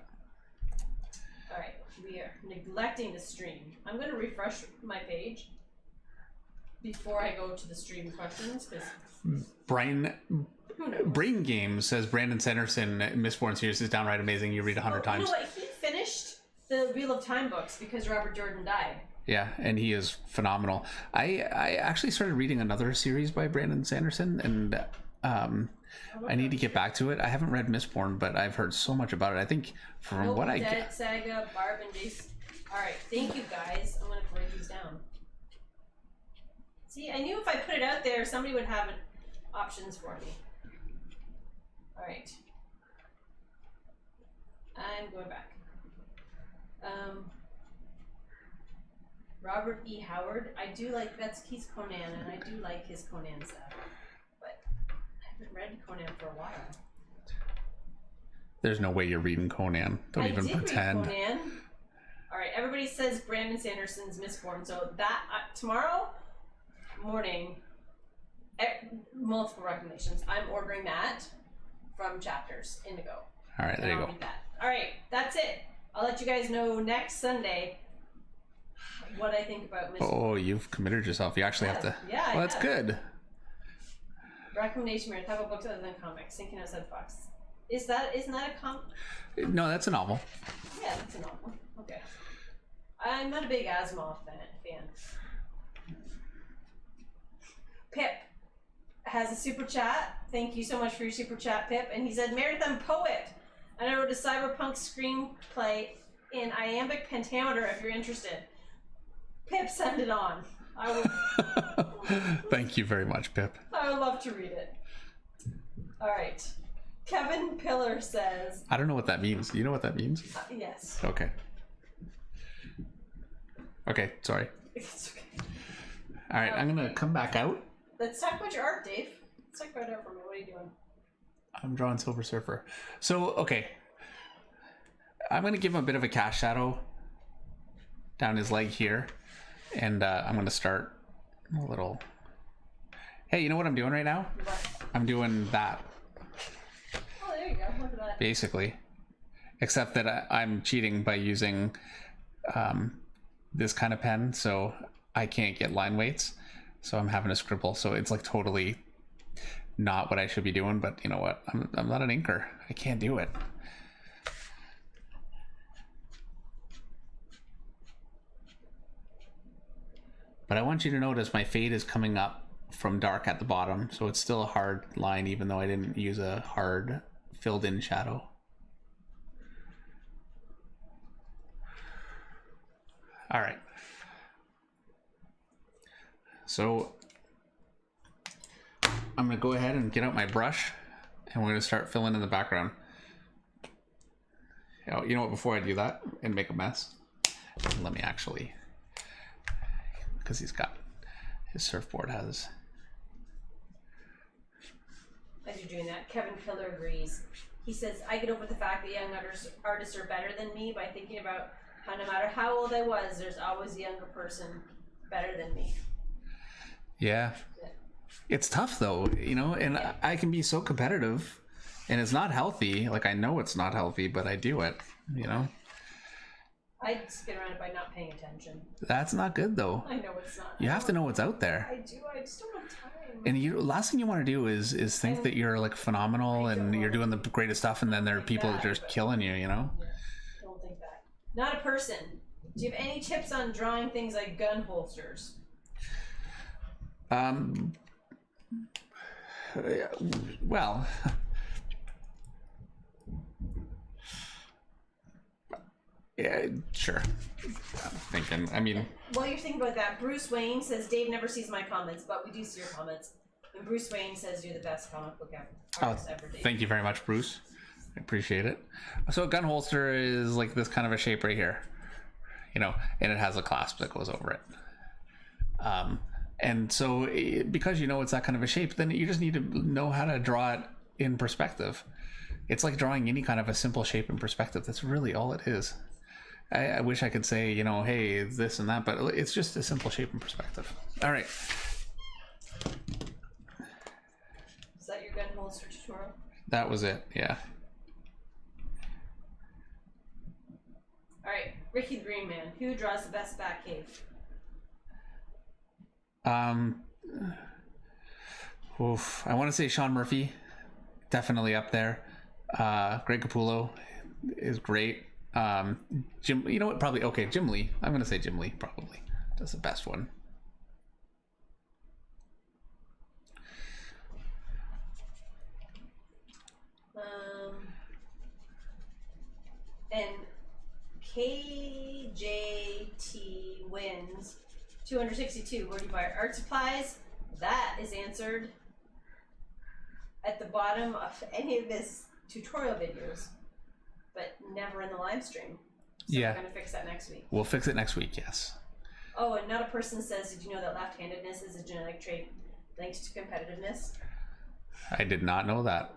All right, we are neglecting the stream. I'm going to refresh my page before I go to the stream questions, because Brain Game says Brandon Sanderson Mistborn series is downright amazing. You read 100 times. You know what? He finished the Wheel of Time books because Robert Jordan died. Yeah, and he is phenomenal. I actually started reading another series by Brandon Sanderson, and I need to get back to it. I haven't read Mistborn, but I've heard so much about it. I think from what I get, Saga, Barb, and Jason. All right, thank you guys. I'm gonna write these down. See, I knew if I put it out there, somebody would have options for me. All right, I'm going back. Robert E. Howard. I do like he's Conan, and I do like his Conan stuff, but I haven't read Conan for a while. There's no way you're reading Conan. Don't even pretend. Read Conan. All right, everybody says Brandon Sanderson's Mistborn, so that tomorrow morning, multiple recommendations. I'm ordering that from Chapters Indigo. All right, there you go. Read that. All right, that's it. I'll let you guys know next Sunday what I think about Mistborn. Oh, you've committed yourself. You actually have to. Yeah, well, that's good. Recommendation here. Talk about books other than comics. Thinking outside the box. Isn't that a comic? No, that's a novel. Yeah, that's a novel. Okay. I'm not a big Asimov fan. Pip has a super chat. Thank you so much for your super chat, Pip. And he said, Marathon Poet. And I wrote a cyberpunk screenplay in iambic pentameter if you're interested. Pip, send it on. I will. Thank you very much, Pip. I would love to read it. All right. Kevin Pillar says... I don't know what that means. Do you know what that means? Yes. Okay. Okay, sorry. It's okay. All right, I'm going to come back out. Let's talk about your art, Dave. Let's talk about art for me. What are you doing? I'm drawing Silver Surfer. So, okay. I'm going to give him a bit of a cast shadow down his leg here. And I'm going to start a little... Hey, you know what I'm doing right now? What? I'm doing that. Oh, there you go. Look at that. Basically. Except that I'm cheating by using this kind of pen, so I can't get line weights. So I'm having to scribble. So it's like totally not what I should be doing, but you know what? I'm not an inker. I can't do it. But I want you to notice my fade is coming up from dark at the bottom, so it's still a hard line even though I didn't use a hard filled in shadow. All right. So I'm going to go ahead and get out my brush and we're going to start filling in the background. Oh, you know what, before I do that and make a mess, let me actually, because he's got his surfboard has. As you're doing that, Kevin Pillar agrees. He says, I get over the fact that young artists are better than me by thinking about how no matter how old I was, there's always a younger person better than me. Yeah. It's tough though, you know, and I can be so competitive and it's not healthy. Like I know it's not healthy, but I do it, you know. I just get around it by not paying attention. That's not good though. I know it's not. You have to know what's out there. I do. I just don't have time. And you, last thing you want to do is think that you're like phenomenal and you're doing the greatest stuff, and then there are people that are just killing you, you know? Yeah, don't think that. Not a person. Do you have any tips on drawing things like gun holsters? Well, Yeah, sure. I'm thinking. I mean, while you're thinking about that, Bruce Wayne says Dave never sees my comments, but we do see your comments. And Bruce Wayne says you're the best comic book artist ever, Dave. Thank you very much, Bruce. I appreciate it. So a gun holster is like this kind of a shape right here, and it has a clasp that goes over it. And so because it's that kind of a shape, then you just need to know how to draw it in perspective. It's like drawing any kind of a simple shape in perspective. That's really all it is. I wish I could say, hey, this and that, but it's just a simple shape in perspective. All right. Is that your gun holster tutorial? That was it, yeah. All right, Ricky the Green Man. Who draws the best Batcave? I want to say Sean Murphy, definitely up there. Greg Capullo is great. Jim, you know what? Probably okay. Jim Lee. I'm gonna say Jim Lee probably does the best one. And KJT wins 262. Where do you buy art supplies? That is answered at the bottom of any of his tutorial videos, but never in the live stream. So yeah, we're gonna fix that next week. We'll fix it next week. Yes. Oh, and not a person says, did you know that left-handedness is a genetic trait linked to competitiveness? I did not know that.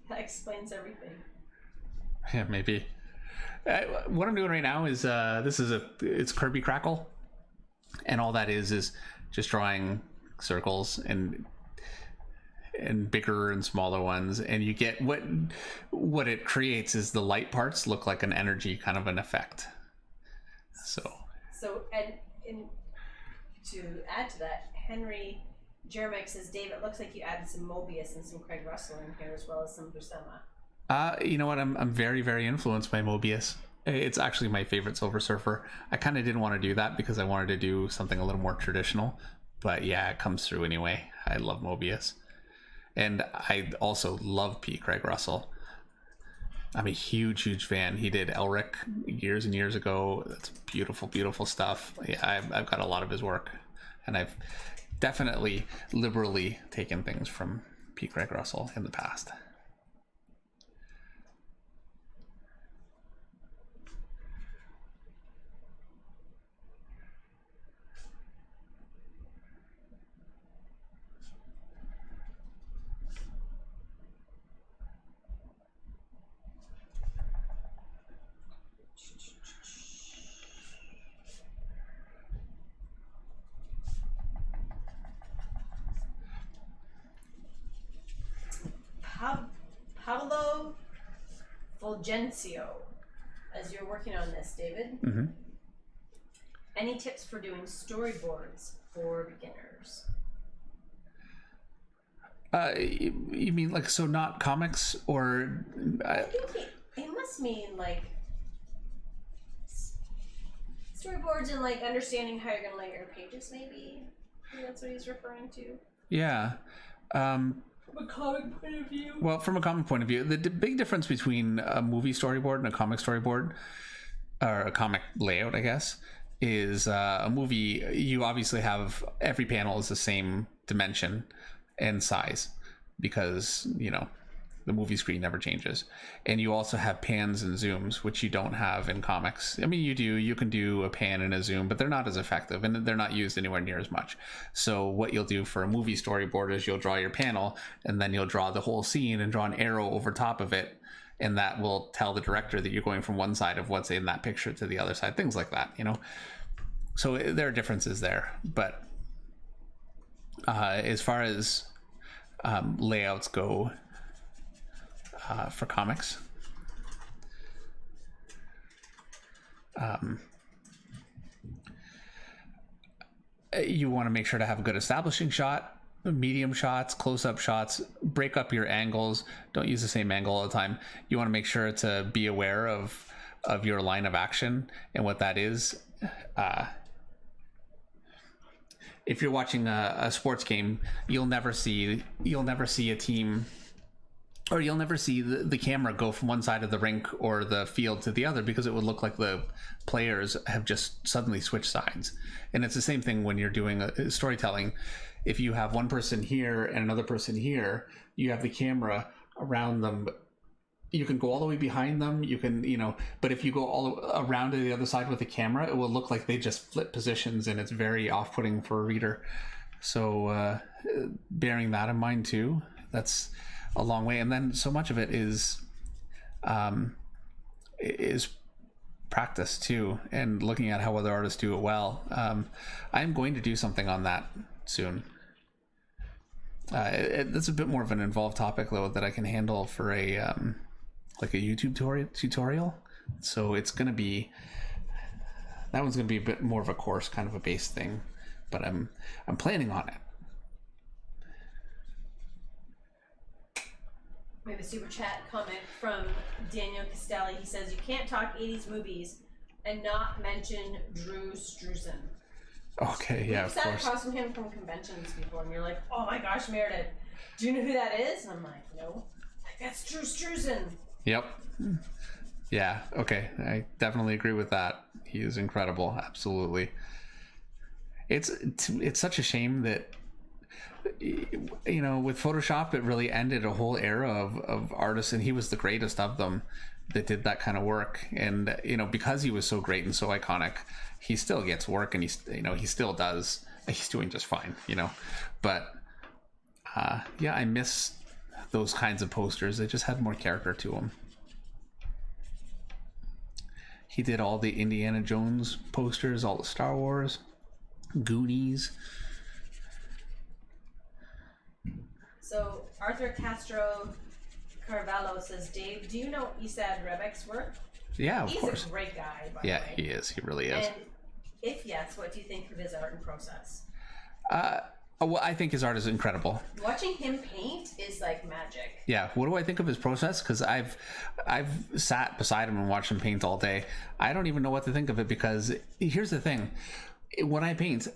That explains everything. Yeah, maybe. What I'm doing right now is it's Kirby Crackle, and all that is just drawing circles and bigger and smaller ones, and you get what it creates is the light parts look like an energy kind of an effect. So and to add to that, Henry Jeremic says, Dave, it looks like you added some Mobius and some Craig Russell in here as well as some Buscema. You know what? I'm very, very influenced by Mobius. It's actually my favorite Silver Surfer. I kind of didn't want to do that because I wanted to do something a little more traditional, but yeah, it comes through anyway. I love Mobius. And I also love P. Craig Russell. I'm a huge, huge fan. He did Elric years and years ago. That's beautiful, beautiful stuff. Yeah, I've got a lot of his work, and I've definitely liberally taken things from P. Craig Russell in the past. Pablo Fulgencio, as you're working on this, David. Mm-hmm. Any tips for doing storyboards for beginners? You mean like, so not comics, or I think it must mean like storyboards and like understanding how you're gonna layer your pages, maybe. Maybe that's what he's referring to. Yeah. From a comic point of view. Well, from a comic point of view, the big difference between a movie storyboard and a comic storyboard, or a comic layout, I guess, is a movie, you obviously have every panel is the same dimension and size because, the movie screen never changes. And you also have pans and zooms, which you don't have in comics. I mean, you can do a pan and a zoom, but they're not as effective and they're not used anywhere near as much. So what you'll do for a movie storyboard is you'll draw your panel and then you'll draw the whole scene and draw an arrow over top of it. And that will tell the director that you're going from one side of what's in that picture to the other side, things like that, So there are differences there. But as far as layouts go, for comics, you want to make sure to have a good establishing shot, medium shots, close-up shots, break up your angles. Don't use the same angle all the time. You want to make sure to be aware of your line of action and what that is. If you're watching a sports game, you'll never see a team or you'll never see the camera go from one side of the rink or the field to the other, because it would look like the players have just suddenly switched sides. And it's the same thing when you're doing storytelling. If you have one person here and another person here, you have the camera around them. You can go all the way behind them. You can, but if you go all around to the other side with the camera, it will look like they just flip positions, and it's very off-putting for a reader. So bearing that in mind too, that's a long way. And then so much of it is practice too, and looking at how other artists do it well. I'm going to do something on that soon. That's a bit more of an involved topic though, that I can handle for a like a YouTube tutorial. So it's gonna be, that one's gonna be a bit more of a course, kind of a base thing, but I'm planning on it. We have a super chat comment from Daniel Castelli. He says, you can't talk 80s movies and not mention Drew Struzan. Okay, yeah, of course. We've sat across from him from conventions before, and you're like, oh my gosh, Meredith, do you know who that is? And I'm like, no. Like, that's Drew Struzan. Yep. Yeah, okay. I definitely agree with that. He is incredible. Absolutely. It's such a shame that, with Photoshop, it really ended a whole era of artists, and he was the greatest of them that did that kind of work. And, because he was so great and so iconic, he still gets work, and he still does. He's doing just fine, But, yeah, I miss those kinds of posters. They just had more character to them. He did all the Indiana Jones posters, all the Star Wars, Goonies. So Arthur Castro Carvalho says, Dave, do you know Isad Rebek's work? Yeah, of course. He's a great guy, by the way. Yeah, he is. He really is. And if yes, what do you think of his art and process? Well, I think his art is incredible. Watching him paint is like magic. Yeah. What do I think of his process? Because I've sat beside him and watched him paint all day. I don't even know what to think of it, because here's the thing: when I paint,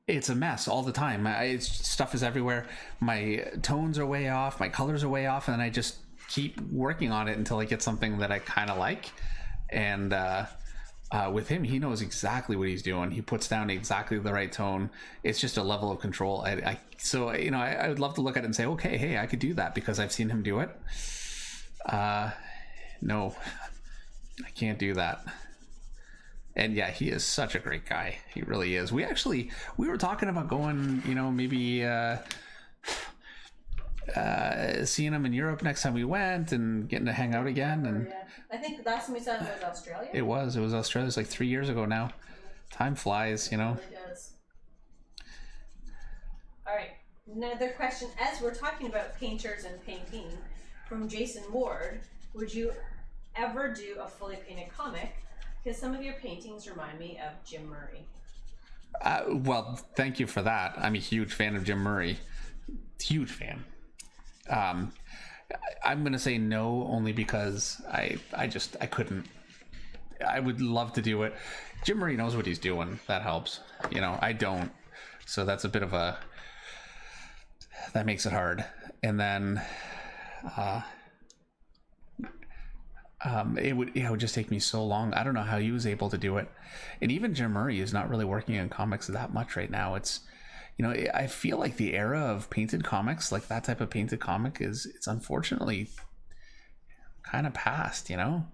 it's a mess all the time. Stuff is everywhere. My tones are way off. My colors are way off, and then I just keep working on it until I get something that I kind of like. And with him, he knows exactly what he's doing. He puts down exactly the right tone. It's just a level of control. So I would love to look at it and say, okay, hey, I could do that because I've seen him do it. No, I can't do that. And yeah, he is such a great guy. He really is. We were talking about going, maybe seeing him in Europe next time we went, and getting to hang out again. And yeah. I think the last time we saw him was Australia. It was Australia. It was like 3 years ago now. Time flies, It really does. All right, another question. As we're talking about painters and painting, from Jason Ward, would you ever do a fully painted comic? Because some of your paintings remind me of Jim Murray. Well, thank you for that. I'm a huge fan of Jim Murray. Huge fan. I'm going to say no, only because I couldn't. I would love to do it. Jim Murray knows what he's doing. That helps. I don't. So that's a bit of that makes it hard. And then, it would just take me so long. I don't know how he was able to do it. And even Jim Murray is not really working in comics that much right now. It's, I feel like the era of painted comics, like that type of painted comic, it's unfortunately kind of past, and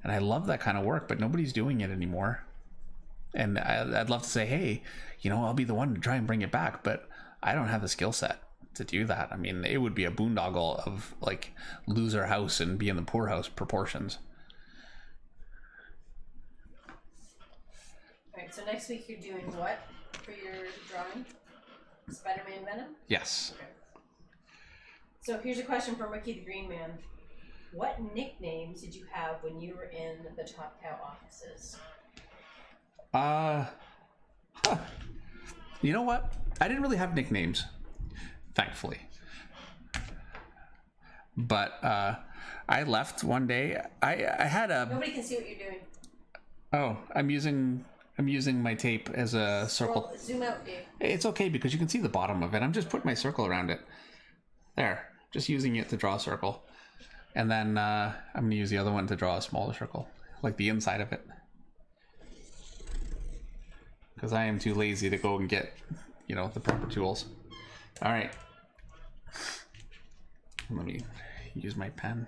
I love that kind of work, but nobody's doing it anymore. And I'd love to say, hey, I'll be the one to try and bring it back, but I don't have the skill set to do that. I mean, it would be a boondoggle of like lose our house and be in the poorhouse proportions. All right, so next week you're doing what for your drawing? Spider-Man Venom? Yes. Okay. So here's a question from Ricky the Green Man. What nicknames did you have when you were in the Top Cow offices? You know what? I didn't really have nicknames, thankfully. But I left one day. I had a. Nobody can see what you're doing. Oh, I'm using my tape as a circle. Well, zoom out, Dave. It's okay because you can see the bottom of it. I'm just putting my circle around it. There. just using it to draw a circle. And then I'm going to use the other one to draw a smaller circle, like the inside of it. Because I am too lazy to go and get, you know, the proper tools. All right. Let me use my pen.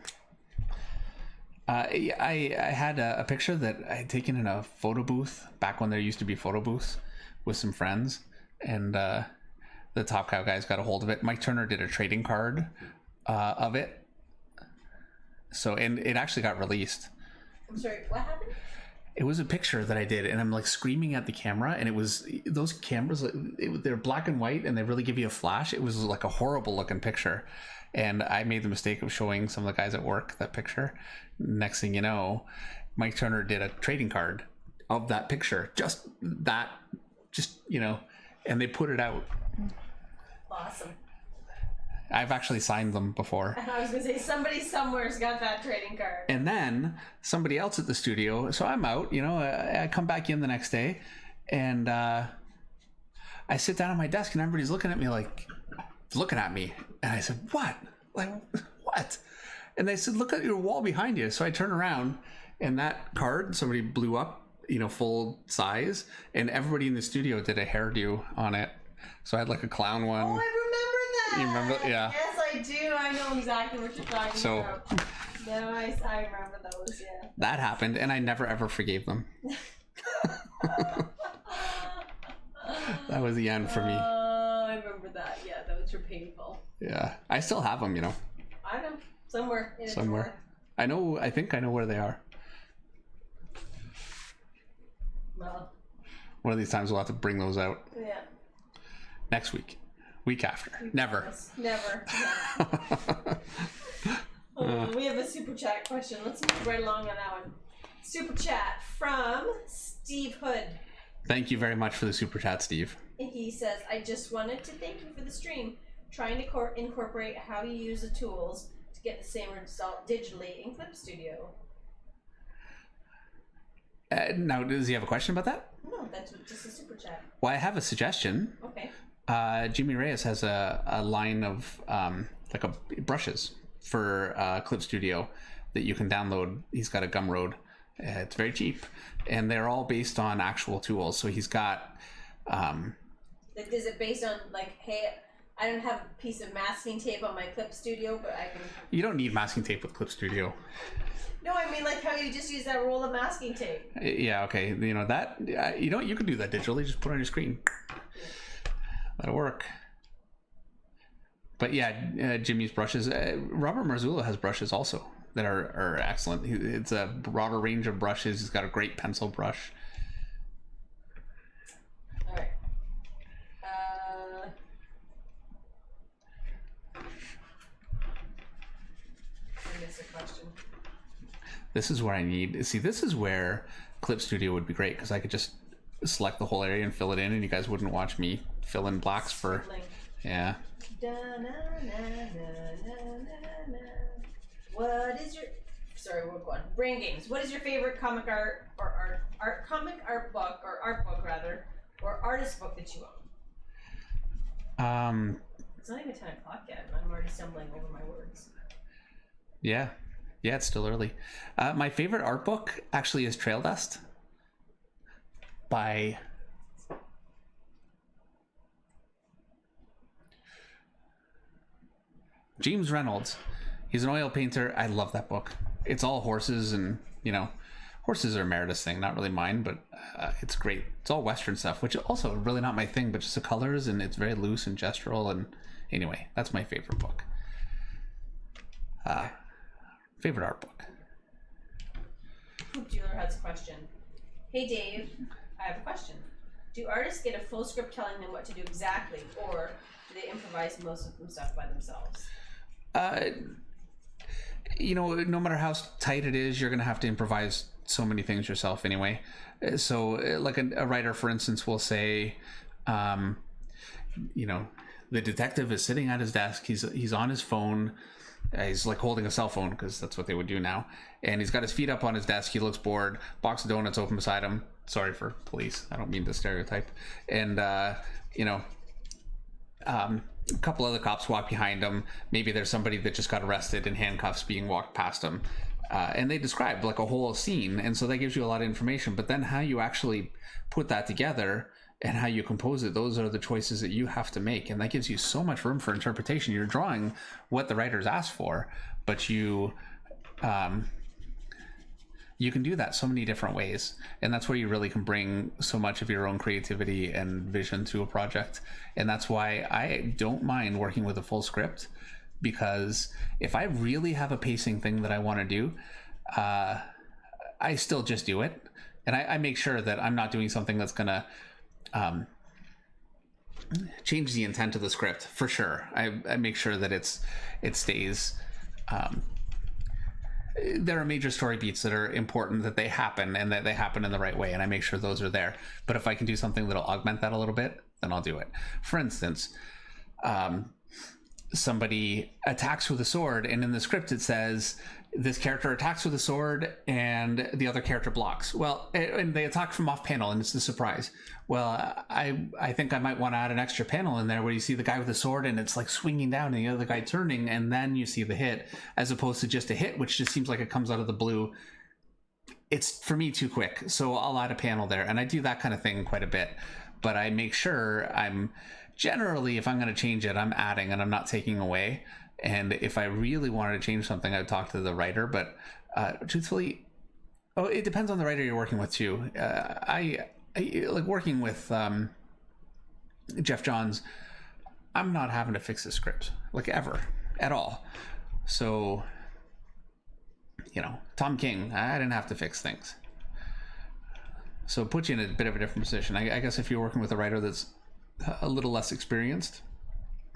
I had a picture that I had taken in a photo booth back when there used to be photo booths with some friends. And the Top Cow guys got a hold of it. Mike Turner did a trading card of it. So, and it actually got released. I'm sorry, what happened? It was a picture that I did, and I'm like screaming at the camera, and it was those cameras, they're black and white, and they really give you a flash. It was like a horrible looking picture, and I made the mistake of showing some of the guys at work that picture. Next thing you know, Mike Turner did a trading card of that picture, just you know, and they put it out. Awesome. I've actually signed them before. I was gonna say, somebody somewhere's got that trading card. And then somebody else at the studio, so I'm out, you know, I come back in the next day, and I sit down at my desk, and everybody's looking at me like, and I said, what? Like, what? And they said, look at your wall behind you. So I turn around, and that card, somebody blew up, you know, full size, and everybody in the studio did a hairdo on it. So I had like a clown one. Oh, I remember that. You remember? Yeah. Yes, I do. I know exactly what you're talking about. No, I remember those, yeah. That happened, and I never ever forgave them. That was the end for me. I remember that. Yeah, those were painful. Yeah. I still have them, you know. I know. Somewhere. I think I know where they are. Well. One of these times we'll have to bring those out. Yeah. Next week. Week after. Never. Never. We have a super chat question. Let's move right along on that one. Super chat from Steve Hood. Thank you very much for the super chat, Steve. He says, I just wanted to thank you for the stream. Trying to incorporate how you use the tools to get the same result digitally in Clip Studio. Now, does he have a question about that? No, that's just a super chat. Well, I have a suggestion. Okay. Jimmy Reyes has a line of brushes for Clip Studio that you can download. He's got a Gumroad. It's very cheap, and they're all based on actual tools. So he's got. Is it based on like, hey, I don't have a piece of masking tape on my Clip Studio, but I can. You don't need masking tape with Clip Studio. No, I mean like how you just use that roll of masking tape. Yeah. Okay. You know that. You know you can do that digitally. Just put it on your screen. That'll work. But yeah, Jimmy's brushes. Robert Marzullo has brushes also that are excellent. It's a broader range of brushes. He's got a great pencil brush. All right. I missed a question. This is where I need. See, this is where Clip Studio would be great because I could just select the whole area and fill it in, and you guys wouldn't watch me fill in blacks for. Yeah. What is your? Sorry, we're going. Brain games. What is your favorite comic art or art book rather, or artist book that you own? It's not even 10 o'clock yet, and I'm already stumbling over my words. Yeah, it's still early. My favorite art book actually is Trail Dust by James Reynolds. He's an oil painter. I love that book. It's all horses, and you know, horses are Meredith's thing, not really mine, but it's great. It's all Western stuff, which is also really not my thing, but just the colors, and it's very loose and gestural. And anyway, that's my favorite book. Favorite art book. Hoop Dealer has a question. Hey Dave, I have a question. Do artists get a full script telling them what to do exactly, or do they improvise most of them stuff by themselves? You know, no matter how tight it is, you're going to have to improvise so many things yourself anyway. So like a writer, for instance, will say, you know, the detective is sitting at his desk. He's on his phone. He's like holding a cell phone because that's what they would do now. And he's got his feet up on his desk. He looks bored. Box of donuts open beside him. Sorry for police. I don't mean to stereotype. And, you know, a couple other cops walk behind him. Maybe there's somebody that just got arrested in handcuffs being walked past him. And they described like a whole scene. And so that gives you a lot of information. But then how you actually put that together and how you compose it, those are the choices that you have to make. And that gives you so much room for interpretation. You're drawing what the writers asked for, but you can do that so many different ways. And that's where you really can bring so much of your own creativity and vision to a project. And that's why I don't mind working with a full script, because if I really have a pacing thing that I want to do, I still just do it. And I make sure that I'm not doing something that's going to change the intent of the script, for sure. I make sure that it stays. There are major story beats that are important, that they happen, and that they happen in the right way, and I make sure those are there. But if I can do something that'll augment that a little bit, then I'll do it. For instance, somebody attacks with a sword, and in the script it says this character attacks with a sword and the other character blocks. Well, and they attack from off panel, and it's the surprise. Well, I think I might want to add an extra panel in there where you see the guy with the sword and it's like swinging down and the other guy turning, and then you see the hit, as opposed to just a hit, which just seems like it comes out of the blue. It's, for me, too quick. So I'll add a panel there, and I do that kind of thing quite a bit. But I make sure I'm generally, if I'm going to change it, I'm adding and I'm not taking away. And if I really wanted to change something, I would talk to the writer. But truthfully, it depends on the writer you're working with too. I like working with Jeff Johns. I'm not having to fix the script, like, ever, at all. So, Tom King, I didn't have to fix things. So it puts you in a bit of a different position. I guess if you're working with a writer that's a little less experienced,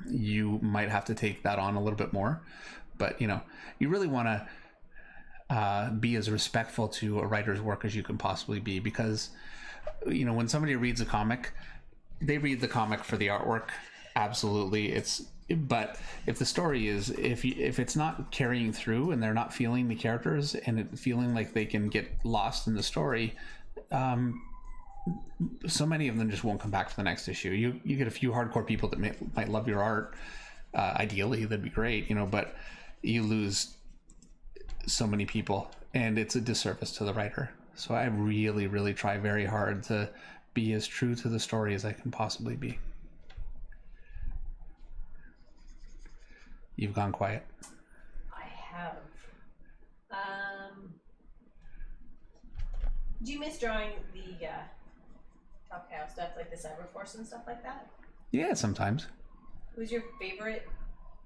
you might have to take that on a little bit more. But you really want to be as respectful to a writer's work as you can possibly be, because when somebody reads a comic, they read the comic for the artwork, absolutely. But if the story is, if it's not carrying through and they're not feeling the characters and feeling like they can get lost in the story, so many of them just won't come back for the next issue. You get a few hardcore people that might love your art. Ideally, that'd be great, but you lose so many people, and it's a disservice to the writer. So I really, really try very hard to be as true to the story as I can possibly be. You've gone quiet. I have. Do you miss drawing the Top Cow stuff, like the Cyberforce and stuff like that? Yeah, sometimes. Who's your favorite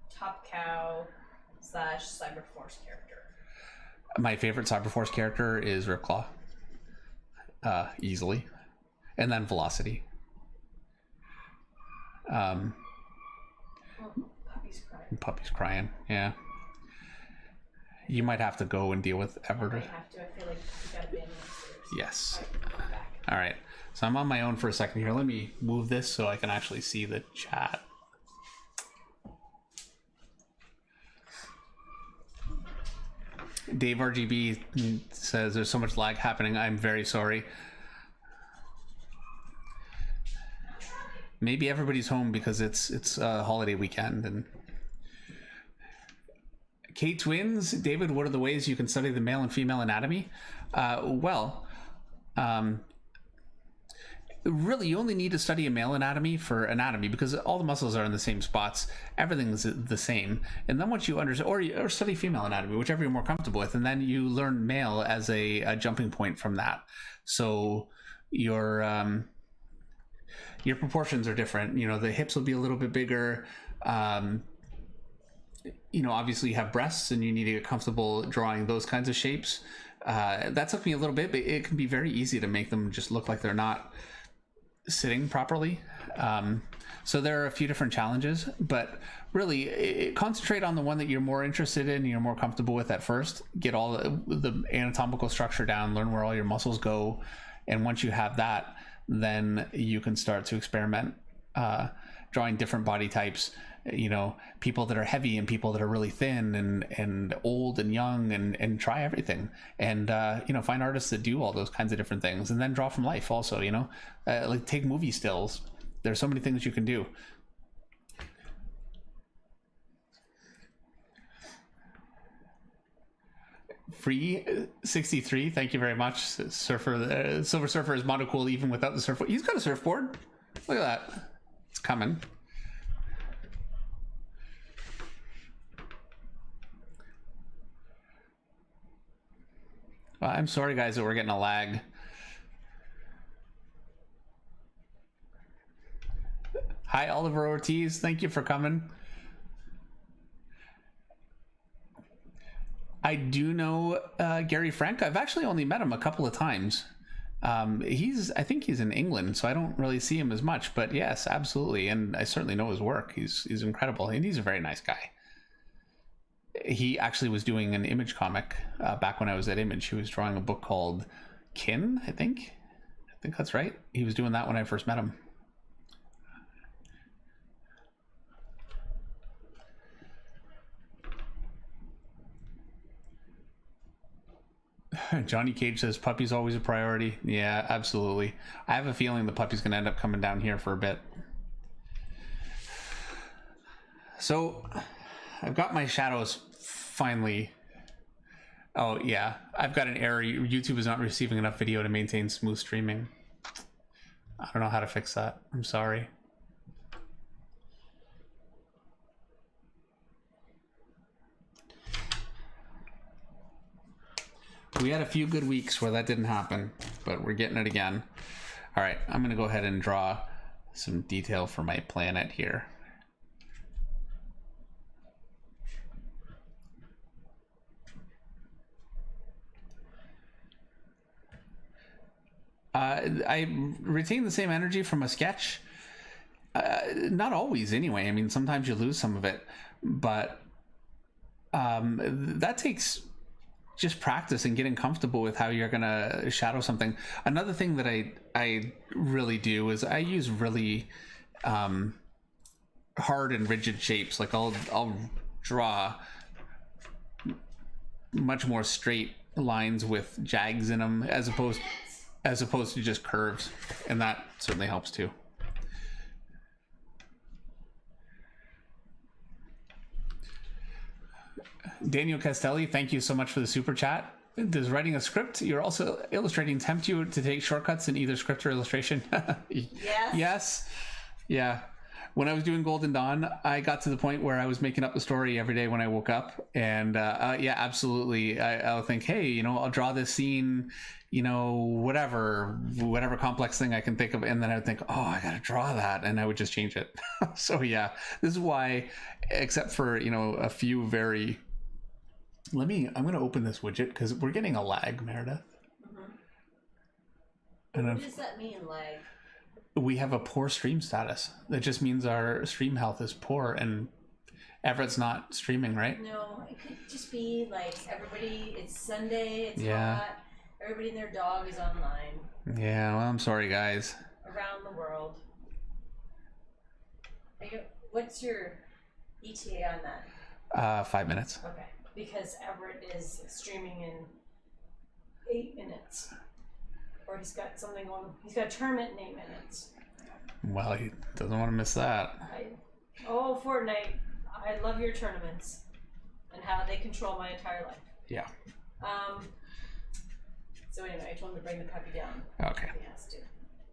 Top Cow / Cyberforce character? My favorite Cyberforce character is Ripclaw. Easily. And then Velocity. Puppy's crying. Puppy's crying, yeah. You might have to go and deal with Everett. I have to. I feel like you gotta be in the upstairs. Yes. I'm back. All right. So I'm on my own for a second here. Let me move this so I can actually see the chat. Dave RGB says there's so much lag happening. I'm very sorry. Maybe everybody's home because it's a holiday weekend. And K Twins, David, what are the ways you can study the male and female anatomy? Really, you only need to study a male anatomy for anatomy, because all the muscles are in the same spots. Everything's the same. And then once you understand, or study female anatomy, whichever you're more comfortable with, and then you learn male as a jumping point from that. So your proportions are different. The hips will be a little bit bigger. Obviously you have breasts, and you need to get comfortable drawing those kinds of shapes. That took me a little bit, but it can be very easy to make them just look like they're not sitting properly. So there are a few different challenges, but really concentrate on the one that you're more interested in and you're more comfortable with at first. Get all the anatomical structure down, learn where all your muscles go, and once you have that, then you can start to experiment drawing different body types, people that are heavy and people that are really thin, and old and young, and try everything, and find artists that do all those kinds of different things, and then draw from life also. Like take movie stills. There's so many things you can do. Free 63, thank you very much. Surfer, Silver Surfer is monocool even without the surfboard. He's got a surfboard. Look at that. It's coming. Well, I'm sorry, guys, that we're getting a lag. Hi, Oliver Ortiz. Thank you for coming. I do know Gary Frank. I've actually only met him a couple of times. I think he's in England, so I don't really see him as much. But yes, absolutely, and I certainly know his work. He's incredible, and he's a very nice guy. He actually was doing an Image comic back when I was at Image. He was drawing a book called Kin, I think that's right. He was doing that when I first met him. Johnny Cage says puppy's always a priority. Yeah, absolutely. I have a feeling the puppy's gonna end up coming down here for a bit. So I've got my shadows finally. Oh yeah, I've got an error. YouTube is not receiving enough video to maintain smooth streaming. I don't know how to fix that. I'm sorry. We had a few good weeks where that didn't happen, but we're getting it again. All right, I'm gonna go ahead and draw some detail for my planet here. I retain the same energy from a sketch. Not always, anyway. I mean, sometimes you lose some of it, but that takes just practice and getting comfortable with how you're gonna shadow something. Another thing that I really do is I use really hard and rigid shapes. Like I'll draw much more straight lines with jags in them as opposed to just curves, and that certainly helps too. Daniel Castelli, thank you so much for the super chat. Does writing a script you're also illustrating tempt you to take shortcuts in either script or illustration? Yes. Yes. Yeah. When I was doing Golden Dawn, I got to the point where I was making up the story every day when I woke up. And yeah, absolutely. I'll think, hey, you know, I'll draw this scene, you know, whatever complex thing I can think of. And then I would think, oh, I got to draw that. And I would just change it. So yeah, this is why, except for, you know, a few very... I'm going to open this widget because we're getting a lag, Meredith. Mm-hmm. What does that mean, lag? We have a poor stream status. That just means our stream health is poor, and Everett's not streaming, right? No, it could just be like everybody, it's Sunday, it's yeah. hot, everybody and their dog is online. Yeah, well, I'm sorry, guys. Around the world. What's your ETA on that? 5 minutes. Okay, because Everett is streaming in 8 minutes. Or he's got something going. He's got a tournament in 8 minutes. Well, he doesn't want to miss that. Oh, Fortnite! I love your tournaments and how they control my entire life. Yeah. So anyway, I told him to bring the puppy down. Okay. He has to,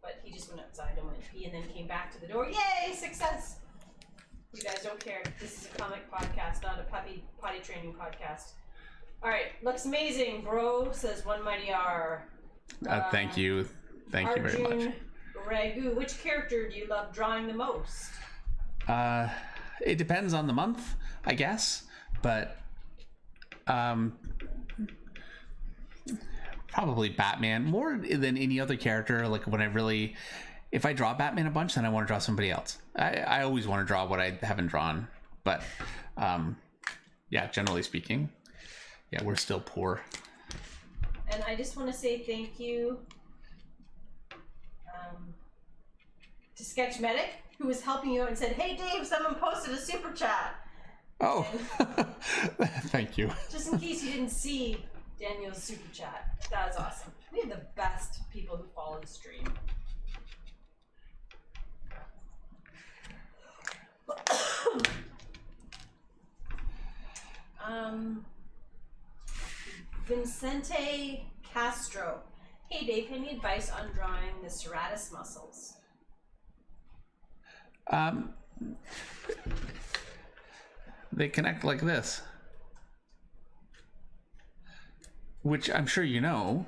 but he just went outside and went pee, and then came back to the door. Yay! Success! You guys don't care. This is a comic podcast, not a puppy potty training podcast. All right, looks amazing, bro. Says One Mighty R. Thank you. Thank you very much. Ragu, which character do you love drawing the most? It depends on the month, I guess, but probably Batman more than any other character. Like when if I draw Batman a bunch, then I want to draw somebody else. I always want to draw what I haven't drawn, but yeah, generally speaking, yeah, we're still poor. And I just want to say thank you to Sketch Medic, who was helping you out and said, "Hey Dave, someone posted a super chat." Oh, thank you. Just in case you didn't see Daniel's super chat, that was awesome. We have the best people who follow the stream. Vincente Castro. Hey Dave, any advice on drawing the serratus muscles? They connect like this, which I'm sure you know,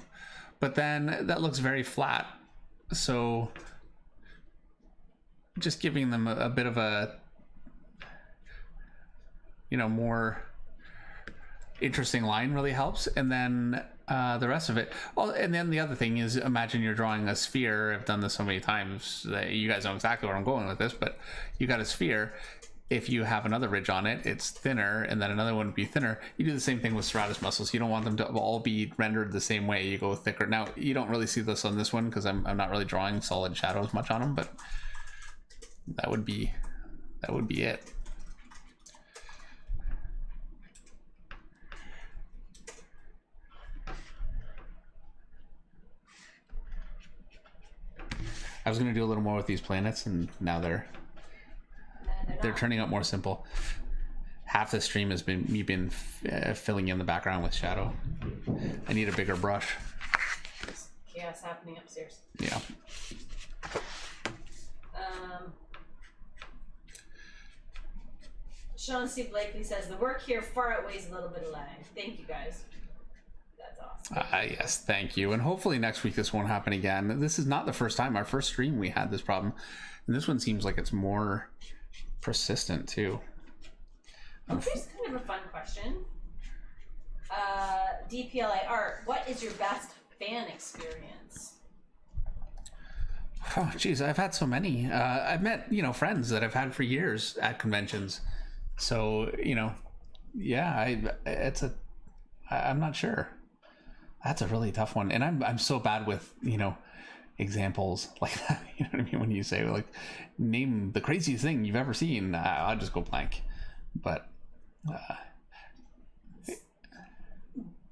but then that looks very flat. So just giving them a bit of a, more interesting line really helps. And then the rest of it. Oh, and then the other thing is, imagine you're drawing a sphere. I've done this so many times that you guys know exactly where I'm going with this, but you got a sphere. If you have another ridge on it, it's thinner, and then another one would be thinner. You do the same thing with serratus muscles. You don't want them to all be rendered the same way. You go thicker. Now, you don't really see this on this one because I'm not really drawing solid shadows much on them, but that would be it. I was going to do a little more with these planets, and now they're turning out more simple. Half the stream has been me filling in the background with shadow. I need a bigger brush. There's chaos happening upstairs. Yeah. Sean C. Blakely says the work here far outweighs a little bit of lag. Thank you guys. That's awesome. Yes, thank you. And hopefully next week this won't happen again. This is not the first time. Our first stream we had this problem, and this one seems like it's more persistent too. Here's kind of a fun question. DPLA Art, what is your best fan experience? Oh, geez, I've had so many. I've met, friends that I've had for years at conventions. So, yeah, I'm not sure. That's a really tough one. And I'm so bad with, examples like that. You know what I mean? When you say, like, name the craziest thing you've ever seen, I'll just go blank. But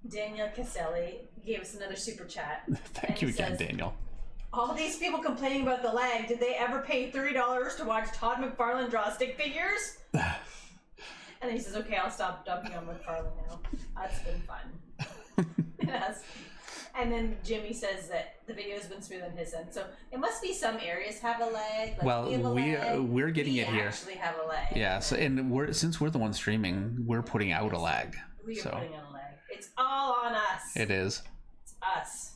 Daniel Caselli gave us another super chat. Thank you again, Daniel. All these people complaining about the lag, did they ever pay $30 to watch Todd McFarlane draw stick figures? And then he says, okay, I'll stop dumping on McFarlane now. That's been fun. Yes. And then Jimmy says that the video has been smooth on his end. So it must be some areas have a lag. Like well, we're getting it here. We actually have a lag. Yeah, so, and since we're the ones streaming, we're putting out a lag. We are putting out a lag. It's all on us. It is. It's us.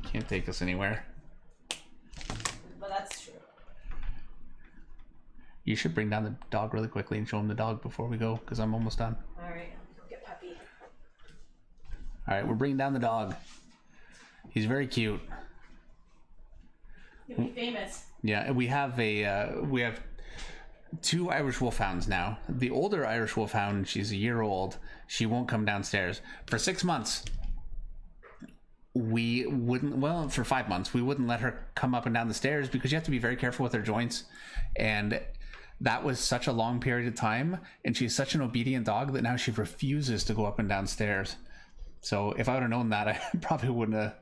Can't take us anywhere. But that's true. You should bring down the dog really quickly and show him the dog before we go, because I'm almost done. All right, go get Puppy. All right, we're bringing down the dog. He's very cute. You'll be famous. Yeah, we have two Irish Wolfhounds now. The older Irish Wolfhound, she's a year old. She won't come downstairs for 6 months. For 5 months, we wouldn't let her come up and down the stairs because you have to be very careful with her joints. And that was such a long period of time. And she's such an obedient dog that now she refuses to go up and down stairs. So if I would have known that, I probably wouldn't have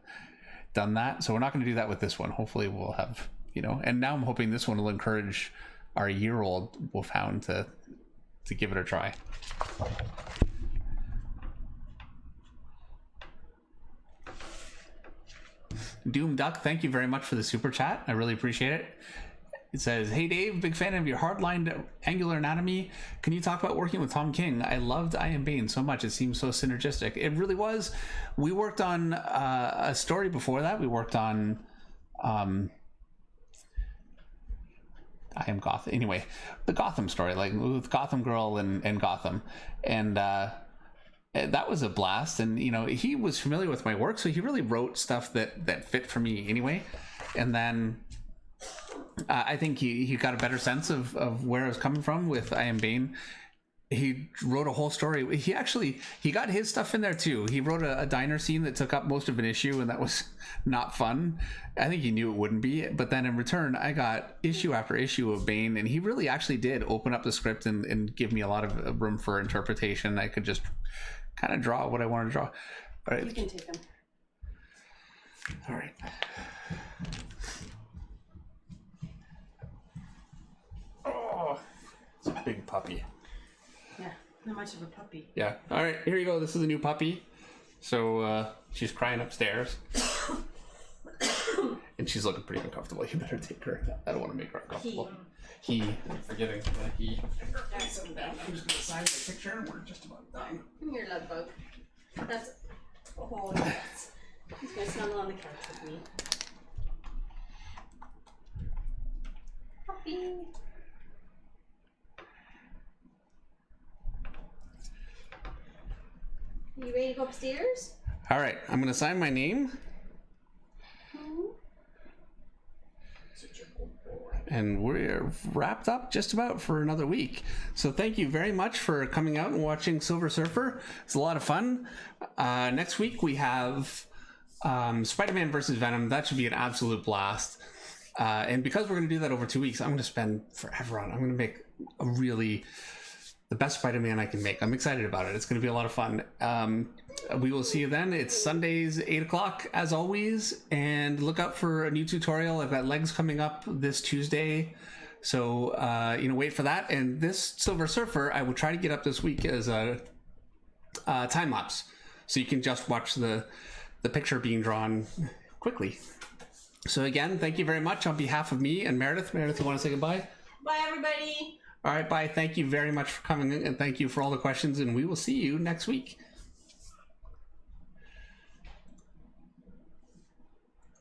done that. So we're not going to do that with this one. Hopefully we'll have, and now I'm hoping this one will encourage our year-old Wolfhound to give it a try. Doom Duck, thank you very much for the super chat. I really appreciate it. It says, hey Dave, big fan of your hardline angular anatomy. Can you talk about working with Tom King? I loved I Am Bane so much. It seems so synergistic. It really was. We worked on a story before that. We worked on I Am Gotham. Anyway, the Gotham story, like with Gotham Girl and Gotham. And that was a blast. And, he was familiar with my work, so he really wrote stuff that fit for me anyway. And then I think he got a better sense of where I was coming from with I Am Bane. He wrote a whole story. He got his stuff in there too. He wrote a diner scene that took up most of an issue, and that was not fun. I think he knew it wouldn't be, but then in return, I got issue after issue of Bane, and he really actually did open up the script and give me a lot of room for interpretation. I could just kind of draw what I wanted to draw. All right. You can take them. All right. Oh, it's a big puppy. Yeah, not much of a puppy. Yeah. All right, here you go. This is a new puppy. So she's crying upstairs. And she's looking pretty uncomfortable. You better take her. I don't want to make her uncomfortable. I'm forgetting that he. I'm just going to sign the picture and we're just about done. Come here, love bug. That's. Oh, yes. He's going to snuggle on the couch with me. Puppy. Are you ready to go upstairs? All right, I'm going to sign my name. And we're wrapped up just about for another week. So thank you very much for coming out and watching Silver Surfer. It's a lot of fun. Next week we have Spider-Man versus Venom. That should be an absolute blast. And because we're going to do that over 2 weeks, I'm going to spend forever on it. I'm going to make the best Spider-Man I can make. I'm excited about it. It's going to be a lot of fun. We will see you then. It's Sundays, 8 o'clock, as always. And look out for a new tutorial. I've got legs coming up this Tuesday. So, wait for that. And this Silver Surfer, I will try to get up this week as a time-lapse. So you can just watch the picture being drawn quickly. So again, thank you very much on behalf of me and Meredith. Meredith, you want to say goodbye? Bye, everybody. All right, bye. Thank you very much for coming in, and thank you for all the questions, and we will see you next week.